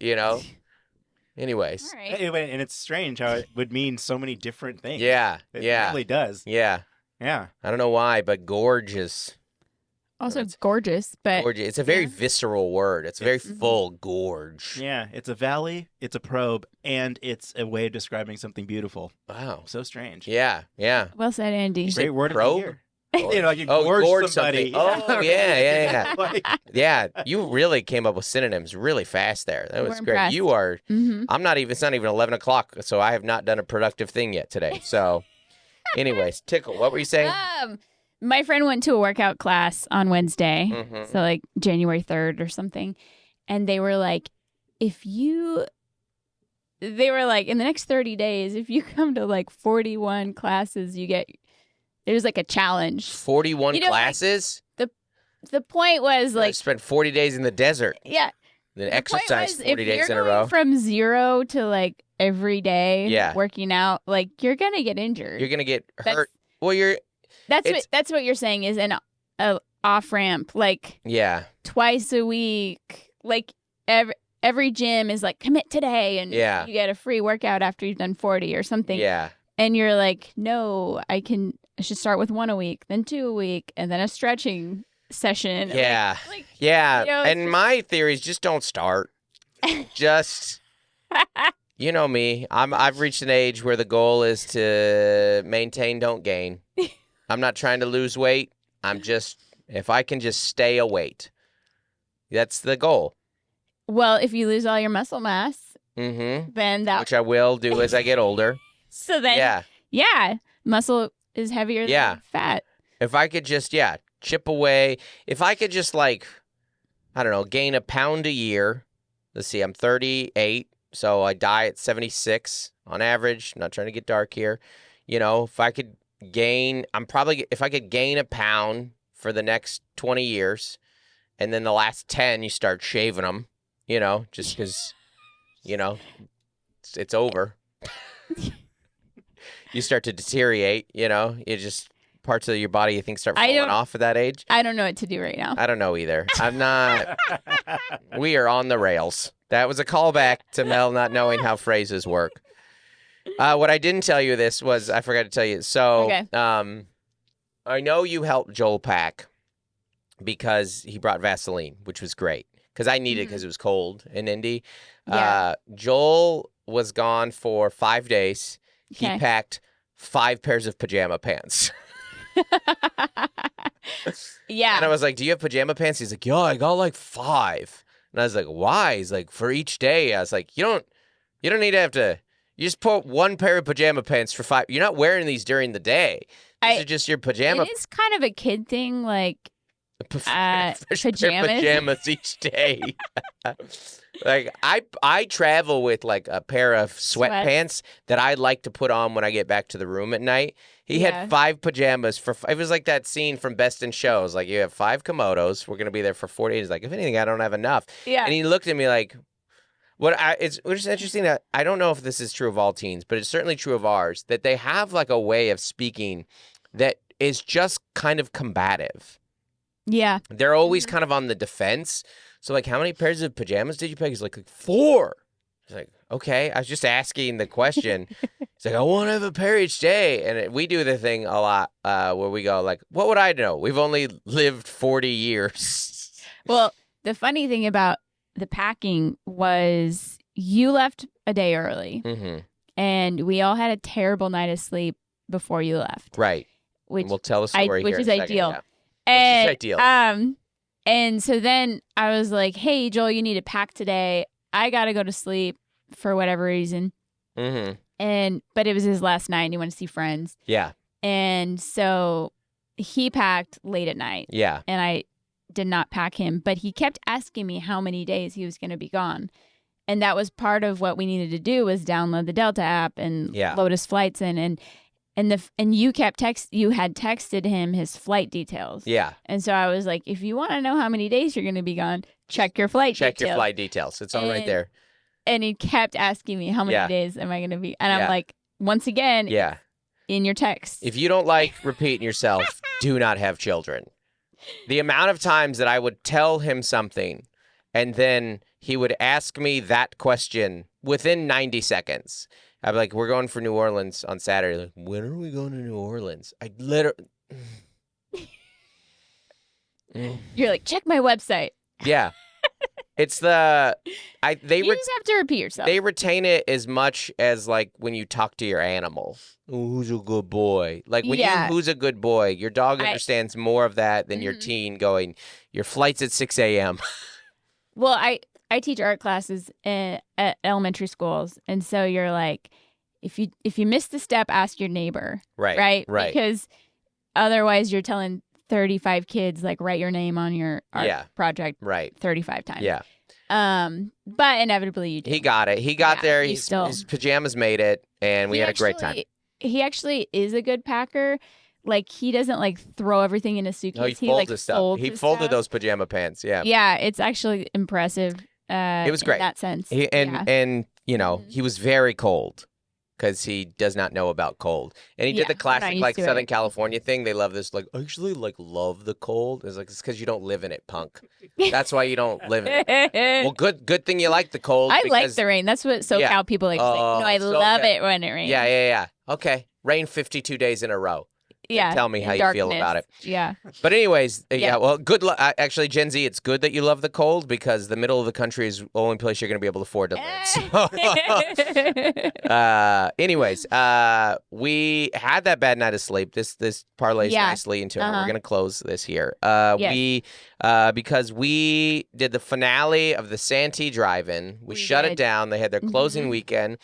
Anyways.
All right.
And it's strange how it would mean so many different things.
Yeah.
It really does.
Yeah.
Yeah.
I don't know why, but gorge is.
Also gorgeous, but
gorgeous. It's a very visceral word. It's a very full gorge.
Yeah, it's a valley, it's a probe, and it's a way of describing something beautiful.
Wow,
so strange.
Yeah.
Well said, Andy.
Great word
probe?
of the year. Like you gorge somebody.
Oh yeah. Yeah, you really came up with synonyms really fast there. That was great.
Impressed.
You are. I'm not even. It's not even 11 o'clock, so I have not done a productive thing yet today. So, anyways, Tickle. What were you saying?
My friend went to a workout class on Wednesday, so like January 3rd or something, and they were like, in the next 30 days, if you come to like 41 classes, there's like a challenge.
41 classes?
Like, the point was like.
Spend 40 days in the desert.
Yeah.
Then exercise 40 days in a row.
If you're going from 0 to like every day working out, like you're going to get injured.
You're going to get hurt.
That's what you're saying is an off ramp, like twice a week, like every gym is like commit today, and you get a free workout after you've done 40 or something.
Yeah,
and you're like, no, I should start with 1 a week, then 2 a week, and then a stretching session.
Yeah, and my theory is just don't start. Just. You know me. I've reached an age where the goal is to maintain, don't gain. I'm not trying to lose weight. If I can just stay a weight, that's the goal.
Well, if you lose all your muscle mass, then
which I will do as I get older.
So then, muscle is heavier than fat.
If I could just, chip away. If I could just gain a pound a year. Let's see, I'm 38, so I die at 76 on average. I'm not trying to get dark here. If I could gain, if I could gain a pound for the next 20 years, and then the last 10 you start shaving them, just because, it's over. You start to deteriorate, you just parts of your body you think start falling off at that age.
I don't know what to do right now.
I don't know either. I'm not. We are on the rails. That was a callback to Mel not knowing how phrases work. What I didn't tell you was I forgot to tell you. So, I know you helped Joel pack because he brought Vaseline, which was great because I needed it because it was cold in Indy.
Yeah.
Joel was gone for 5 days. He packed 5 pairs of pajama pants.
Yeah.
And I was like, do you have pajama pants? He's like, yeah, I got like 5. And I was like, why? He's like, for each day. I was like, you don't need to have to. You just put 1 pair of pajama pants for 5. You're not wearing these during the day. These are just your pajama.
It is kind of a kid thing, like
pajamas each day. Like I travel with like a pair of sweatpants that I like to put on when I get back to the room at night. He had 5 pajamas it was like that scene from Best in Shows. Like, you have 5 Komodos. We're gonna be there for 4 days. Like, if anything, I don't have enough. Yeah. And he looked at me like. It's interesting that I don't know if this is true of all teens, but it's certainly true of ours, that they have like a way of speaking that is just kind of combative.
Yeah.
They're always kind of on the defense. So like, how many pairs of pajamas did you pack? He's like 4. He's like, okay. I was just asking the question. He's like, I want to have a pair each day. And we do the thing a lot where we go like, what would I know? We've only lived 40 years.
Well, the funny thing about the packing was you left a day early, and we all had a terrible night of sleep before you left.
Right.
Which
we'll tell a story
which
here
is
in a
ideal.
second, yeah. Which is ideal.
And so then I was like, hey, Joel, you need to pack today. I got to go to sleep. for whatever reason. But it was his last night and he wanted to see friends.
Yeah.
And so he packed late at night.
Yeah.
And I did not pack him, but he kept asking me how many days he was going to be gone. And that was part of what we needed to do was download the Delta app and load his flights in. And you had texted him his flight details.
Yeah.
And so I was like, if you want to know how many days you're going to be gone, check your flight details.
Check your flight details. It's all right there.
And he kept asking me how many days am I going to be? And I'm like, once again, in your text.
If you don't like repeating yourself, do not have children. The amount of times that I would tell him something and then he would ask me that question within 90 seconds. I'd be like, we're going for New Orleans on Saturday. Like, when are we going to New Orleans? I literally...
You're like, check my website.
Yeah. It's the...
You just have to repeat yourself.
They retain it as much as like when you talk to your animal. Ooh, who's a good boy? Like when who's a good boy? Your dog understands more of that than your teen going, your flight's at 6 a.m.
Well, I teach art classes at elementary schools. And so you're like, if you miss the step, ask your neighbor. Right. Because otherwise you're telling 35 kids, like, write your name on your art project 35 times.
Yeah.
But inevitably you do.
He got it. He got there. His pajamas made it, and we had a great time.
He actually is a good packer. Like, he doesn't, like, throw everything in a suitcase.
No, he folds his stuff. He folded those pajama pants,
Yeah, it's actually impressive.
It was great.
In that sense.
And you know, he was very cold because he does not know about cold. And he did the classic, like, Southern California thing. They love this, like, I actually, like, love the cold. It's like, it's because you don't live in it, punk. That's why you don't live in it. Well, good thing you like the cold.
I like the rain. That's what SoCal people like to say. No, I love it when it rains.
Yeah. Okay. Rain 52 days in a row.
Yeah.
Tell me how you feel about it.
Yeah.
But anyways, well, good luck. Actually, Gen Z, it's good that you love the cold because the middle of the country is the only place you're going to be able to afford to live. Anyways, we had that bad night of sleep. This parlays nicely into it. We're going to close this here. Because we did the finale of the Santee Drive-In. We shut it down. They had their closing weekend.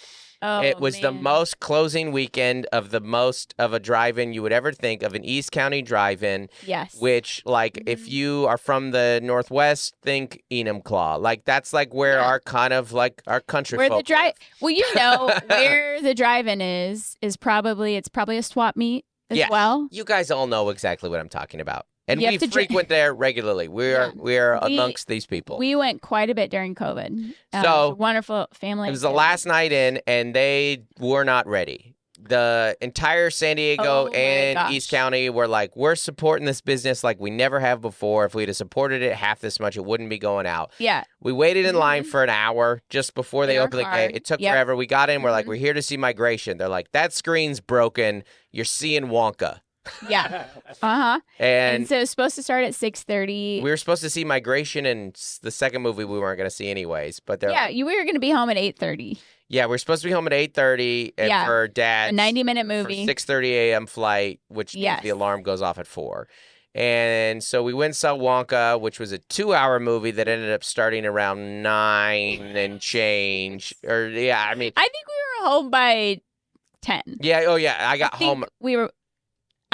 Oh,
it was the most closing weekend of a drive-in you would ever think of, an East County drive-in.
Yes.
Which, like, if you are from the Northwest, think Enumclaw. Like, that's like where our kind of like our country folk live.
Well, you know where the drive-in is probably a swap meet as well.
You guys all know exactly what I'm talking about. And we frequent there regularly. We are amongst these people.
We went quite a bit during COVID.
So
wonderful family.
It was the last night in, and they were not ready. The entire San Diego and East County were like, we're supporting this business like we never have before. If we'd have supported it half this much, it wouldn't be going out.
Yeah.
We waited in line for an hour just before they opened the gate. It took forever. We got in. We're like, we're here to see migration. They're like, that screen's broken. You're seeing Wonka.
Yeah. And so it was supposed to start at 6:30.
We were supposed to see Migration and the second movie we weren't going to see anyways. But they're
we were going to be home at 8:30.
Yeah, we're supposed to be home at 8:30 and for Dad's
a 90-minute movie.
6:30 a.m. flight, which means the alarm goes off at 4. And so we went and saw Wonka, which was a 2-hour movie that ended up starting around 9 and change. I think we
were home by 10.
Yeah, I got home.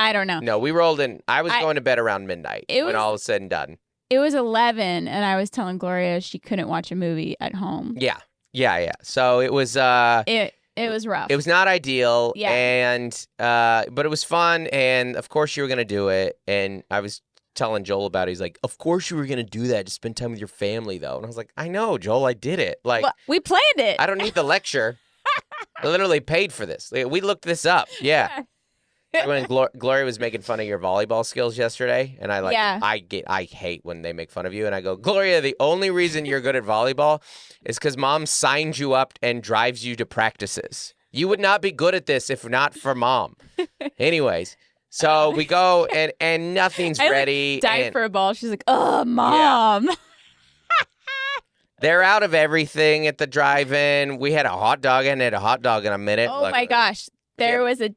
I don't know.
No, we rolled in. I was going to bed around midnight when all was said and done.
It was 11, and I was telling Gloria she couldn't watch a movie at home.
Yeah. So it was...
It was rough.
It was not ideal.
Yeah.
And, but it was fun, and of course you were going to do it. And I was telling Joel about it. He's like, of course you were going to do that to spend time with your family, though. And I was like, I know, Joel, I did it. Like,
we planned it.
I don't need the lecture. I literally paid for this. We looked this up. Yeah. When Gloria was making fun of your volleyball skills yesterday, and I hate when they make fun of you, and I go, Gloria, the only reason you're good at volleyball is because Mom signed you up and drives you to practices. You would not be good at this if not for Mom. Anyways, so we go and nothing's ready.
Dive for a ball. She's like, oh, Mom. Yeah.
They're out of everything at the drive-in. We had a hot dog and had a hot dog in a minute.
Oh my gosh, there was a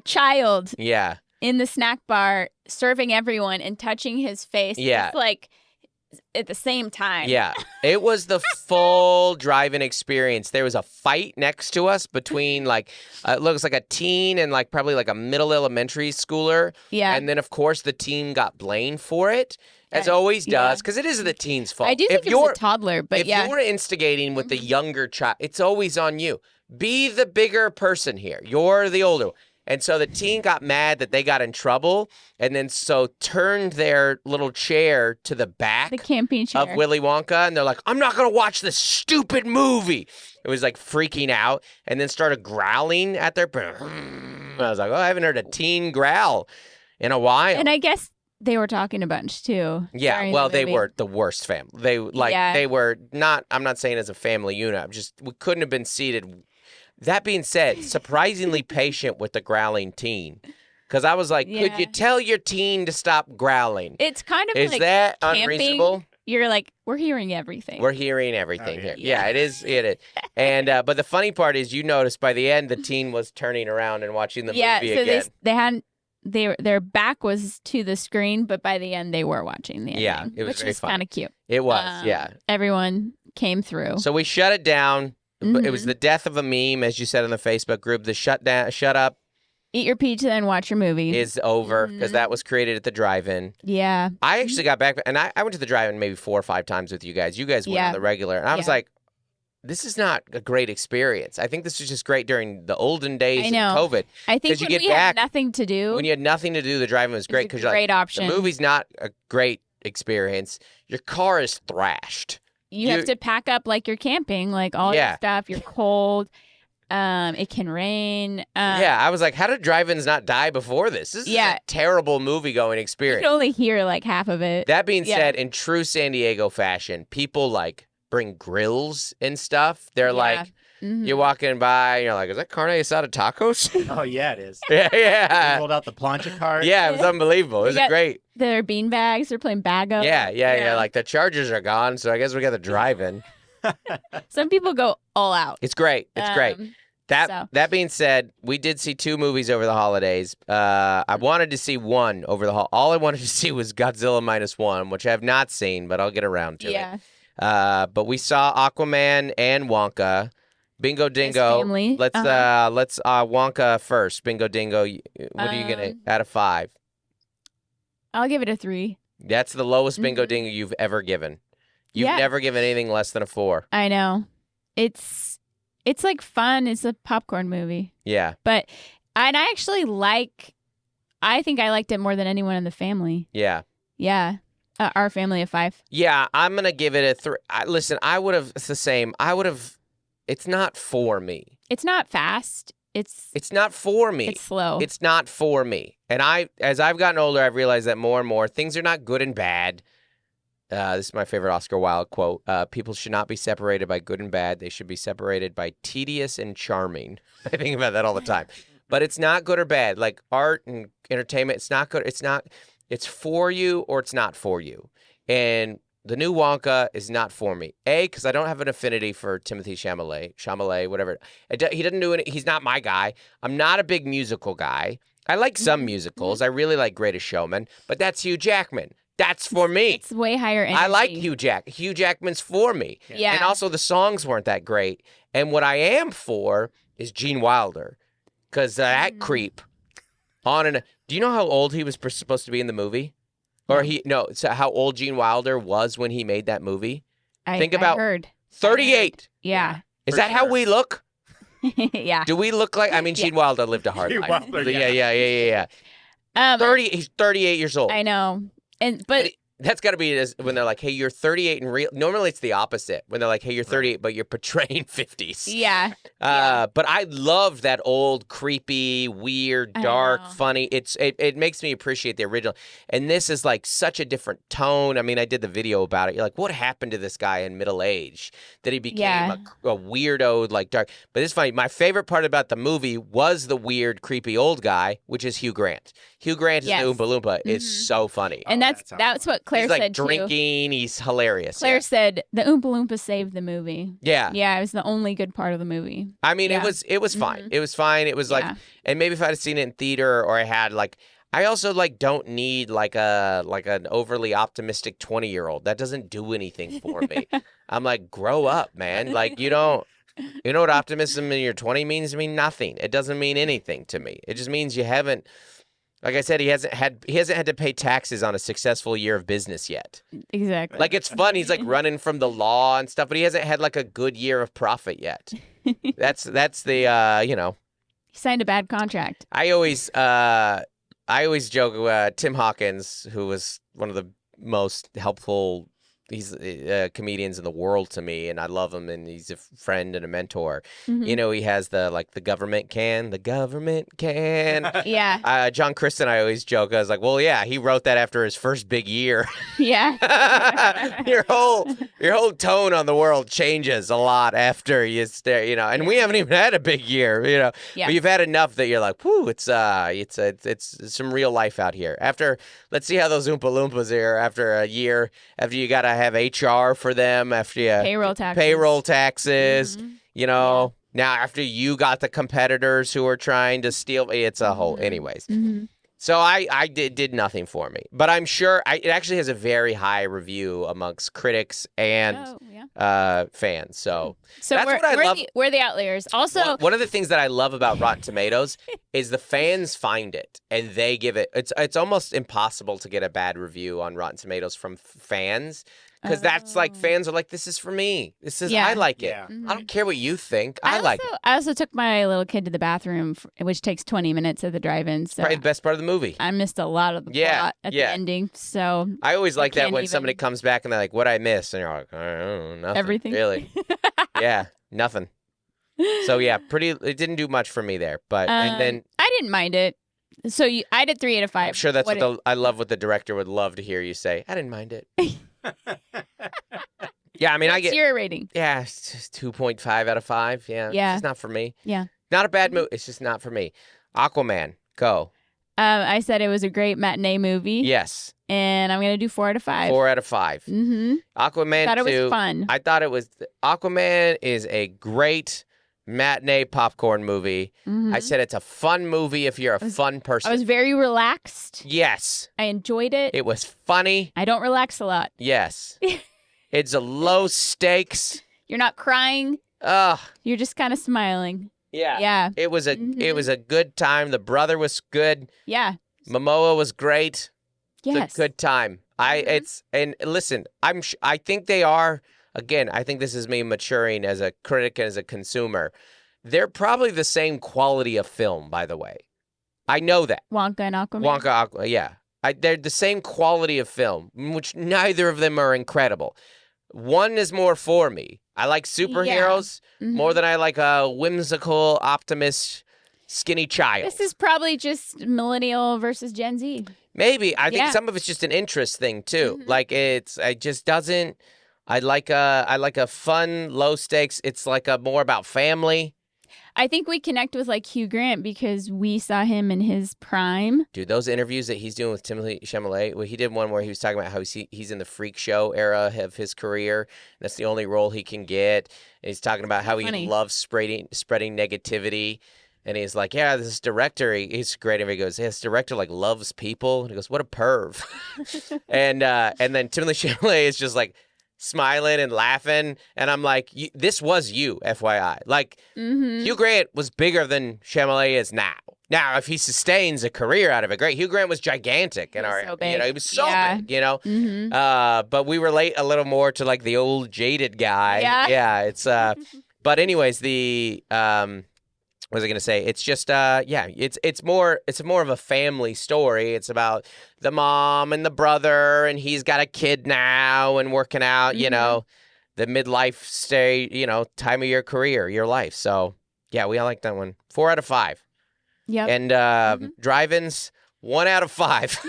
child in the snack bar serving everyone and touching his face.
Yeah.
It's like at the same time.
Yeah, it was the full drive-in experience. There was a fight next to us between it looks like a teen and probably a middle elementary schooler.
Yeah.
And then of course the teen got blamed for it, as always does, because it is the teen's fault.
I do think it was a toddler, but
if you're instigating with the younger child, it's always on you. Be the bigger person here. You're the older one. And so the teen got mad that they got in trouble, and then turned their little chair to the back
the camping chair
of Willy Wonka, and they're like, I'm not going to watch this stupid movie. It was freaking out, and then started growling at their I was like, I haven't heard a teen growl in a while.
And I guess they were talking a bunch too.
Yeah, well, they were the worst family. They were not, I'm not saying as a family unit, we couldn't have been seated. That being said, surprisingly patient with the growling teen. Because I was like, could you tell your teen to stop growling?
It's kind of
Is that unreasonable?
You're like, we're hearing everything.
We're hearing everything here. Yeah, it is. It is. And but the funny part is, you notice by the end, the teen was turning around and watching the movie again.
So their back was to the screen, but by the end they were watching the ending.
Yeah, it was
which is kind of cute.
It was. Yeah.
Everyone came through.
So we shut it down.
Mm-hmm.
It was the death of a meme, as you said in the Facebook group. The shut up,
eat your pizza and watch your movie
is over, because that was created at the drive-in.
Yeah.
I actually got back, and I went to the drive-in maybe 4 or 5 times with you guys. You guys went on the regular, and I was like, this is not a great experience. I think this was just great during the olden days of COVID.
I think when we had nothing to do.
When you had nothing to do, the drive-in was great, because
great option.
The movie's not a great experience. Your car is thrashed.
You have to pack up like you're camping, like all your stuff. You're cold. It can rain.
I was like, how did drive-ins not die before this? This is a terrible movie-going experience.
You can only hear half of it.
That being said, in true San Diego fashion, people bring grills and stuff. They're you're walking by, and you're like, is that carne asada tacos?
Oh, yeah, it is.
Yeah.
They rolled out the plancha card.
Yeah, it was unbelievable. It was great.
Their bean bags. They're playing Bago.
Yeah. Like, the Chargers are gone, so I guess we got the drive-in.
Some people go all out.
It's great. It's great. That being said, we did see 2 movies over the holidays. I wanted to see one over the all I wanted to see was Godzilla -1, which I have not seen, but I'll get around to it. But we saw Aquaman and Wonka. Bingo Dingo. Let's Wonka first. Bingo Dingo. What are you gonna out of 5?
I'll give it a 3.
That's the lowest Bingo Dingo you've ever given. You've never given anything less than a 4.
I know. It's fun. It's a popcorn movie.
Yeah.
But I think I liked it more than anyone in the family.
Yeah.
Yeah. Our family of 5.
Yeah, I'm gonna give it a 3. Listen, I would have. It's the same. It's not for me.
It's not fast.
It's not for me.
It's slow.
It's not for me. And as I've gotten older, I've realized that more and more things are not good and bad. This is my favorite Oscar Wilde quote. People should not be separated by good and bad. They should be separated by tedious and charming. I think about that all the time. But it's not good or bad. Like art and entertainment, it's not good. It's for you or it's not for you. And the new Wonka is not for me. Because I don't have an affinity for Timothée Chalamet, whatever. He doesn't do it. He's not my guy. I'm not a big musical guy. I like some musicals. I really like Greatest Showman, but that's Hugh Jackman. That's for me.
It's way higher energy.
I like Hugh Jackman's for me.
Yeah.
And also the songs weren't that great. And what I am for is Gene Wilder. Because that creep do you know how old he was supposed to be in the movie? Or so how old Gene Wilder was when he made that movie? Think about 38.
Yeah.
Is that how we look?
Yeah.
Do we look like? I mean, Gene Wilder lived a hard life.
Wilder,
yeah. 30. He's 38 years old.
I know, but
that's got to be when they're like, "Hey, you're 38 in real." Normally, it's the opposite. When they're like, "Hey, you're 38, but you're portraying 50s."
Yeah.
But I love that old, creepy, weird, dark, funny. It makes me appreciate the original. And this is like such a different tone. I mean, I did the video about it. You're like, what happened to this guy in middle age that he became a weirdo, like dark? But it's funny. My favorite part about the movie was the weird, creepy old guy, which is Hugh Grant. Hugh Grant is the Oompa Loompa. Is so funny.
And that's what Claire
he's like
said
drinking.
Too.
He's hilarious.
Claire said the Oompa Loompa saved the movie.
Yeah.
Yeah, it was the only good part of the movie.
I mean, it was fine. It was fine. It was like, and maybe if I had seen it in theater or I had I also don't need an overly optimistic 20-year-old. That doesn't do anything for me. I'm like, grow up, man. You know what optimism in your 20 means to me? Nothing. It doesn't mean anything to me. It just means you haven't, like I said, he hasn't had to pay taxes on a successful year of business yet.
Exactly.
It's fun. He's running from the law and stuff, but he hasn't had a good year of profit yet. That's the
He signed a bad contract.
I always joke. Tim Hawkins, who was one of the most helpful comedians in the world to me, and I love him, and he's a friend and a mentor.
Mm-hmm.
He has the government can.
Yeah.
John Kristen, I always joke. I was like, well, yeah, he wrote that after his first big year.
Yeah.
your whole tone on the world changes a lot after you stare, and we haven't even had a big year,
Yeah.
But you've had enough that you're like, whoo, it's some real life out here. Let's see how those Oompa Loompas are after a year, after you got to have HR for them, after you
payroll taxes.
Mm-hmm. Now after you got the competitors who are trying to steal, it's a whole, anyways.
Mm-hmm.
So I did nothing for me, but I'm sure it actually has a very high review amongst critics and fans. So that's what I love.
We're the outliers. Also,
one of the things that I love about Rotten Tomatoes is the fans find it and they give it. It's almost impossible to get a bad review on Rotten Tomatoes from fans. Because that's fans are like, this is for me. I like it.
Yeah.
Mm-hmm.
I don't care what you think. I like it.
I also took my little kid to the bathroom, which takes 20 minutes at the drive-in. So
Probably the best part of the movie.
I missed a lot of the plot at the ending. So
I always like that when somebody comes back and they're like, what'd I miss? And you're like, I don't know, nothing.
Everything.
Really? Yeah, nothing. So yeah, it didn't do much for me there. But and then
I didn't mind it. So I did 3 out of 5.
I'm sure that's I love what the director would love to hear you say. I didn't mind it. Yeah, I mean,
What's your rating?
Yeah, it's just 2.5 out of 5. Yeah,
Yeah.
It's just not for me.
Yeah.
Not a bad movie. It's just not for me. Aquaman, go.
I said it was a great matinee movie.
Yes.
And I'm going to do 4 out of 5.
4 out of 5.
Mm-hmm.
Aquaman 2.
Thought it was fun.
I thought it was. Aquaman is a great matinee popcorn movie.
Mm-hmm.
I said it's a fun movie if you're a fun person.
I was very relaxed.
Yes.
I enjoyed it.
It was funny.
I don't relax a lot.
Yes. It's a low stakes.
You're not crying. You're just kind of smiling.
Yeah.
Yeah.
It was a good time. The brother was good.
Yeah.
Momoa was great.
Yes.
It's a good time. And listen, I think they are. Again, I think this is me maturing as a critic and as a consumer. They're probably the same quality of film, by the way. I know that.
Wonka and Aquaman.
Yeah. They're the same quality of film, which neither of them are incredible. One is more for me. I like superheroes more than I like a whimsical, optimist, skinny child.
This is probably just millennial versus Gen Z.
Maybe. I think some of it's just an interest thing, too. It just doesn't... I like a fun, low stakes. It's more about family.
I think we connect with Hugh Grant because we saw him in his prime.
Dude, those interviews that he's doing with Timothée Chalamet, he did one where he was talking about how he's in the freak show era of his career. That's the only role he can get. And he's talking about how he loves spreading negativity. And he's like, yeah, this director, he's great. And he goes, this director loves people. And he goes, what a perv. and then Timothée Chalamet is just smiling and laughing, and I'm like, this was you, FYI. Hugh Grant was bigger than Chalamet is now. Now, if he sustains a career out of it, great. Hugh Grant was gigantic, and he was so big,
Mm-hmm.
But we relate a little more to the old jaded guy. Yeah. It's but anyways, the what was I gonna say? It's just it's more of a family story. It's about the mom and the brother, and he's got a kid now and working out, the midlife stage, time of your career, your life. So yeah, we all like that one. 4 out of 5.
Yeah.
And drive-ins, 1 out of 5.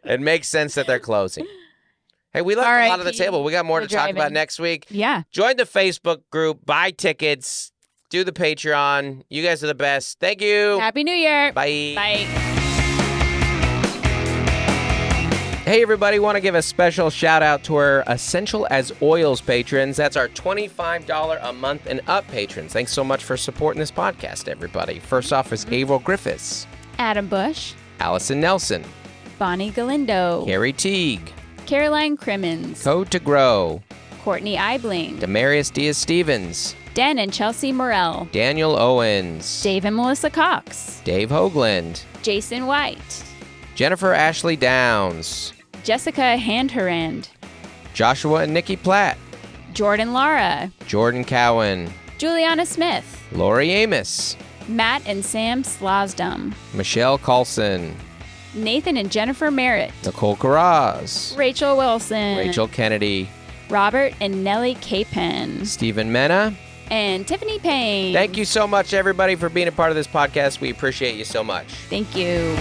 It makes sense that they're closing. Hey, we left a lot on the table. We got more to talk about next week.
Yeah.
Join the Facebook group, buy tickets, do the Patreon. You guys are the best. Thank you.
Happy New Year.
Bye.
Bye.
Hey, everybody. Want to give a special shout out to our Essential as Oils patrons. That's our $25 a month and up patrons. Thanks so much for supporting this podcast, everybody. First off is Avril Griffiths.
Adam Bush,
Allison Nelson,
Bonnie Galindo,
Carrie Teague,
Caroline Crimmins,
Code to Grow,
Courtney Eibling,
Demarius Diaz-Stevens,
Dan and Chelsea Morell,
Daniel Owens,
Dave and Melissa Cox,
Dave Hoagland,
Jason White,
Jennifer Ashley Downs,
Jessica Handherand,
Joshua and Nikki Platt,
Jordan Lara,
Jordan Cowan,
Juliana Smith,
Lori Amos,
Matt and Sam Slosdom,
Michelle Carlson,
Nathan and Jennifer Merritt,
Nicole Carraz,
Rachel Wilson,
Rachel Kennedy,
Robert and Nellie Capen,
Stephen Mena,
and Tiffany Payne.
Thank you so much, everybody, for being a part of this podcast. We appreciate you so much.
Thank you.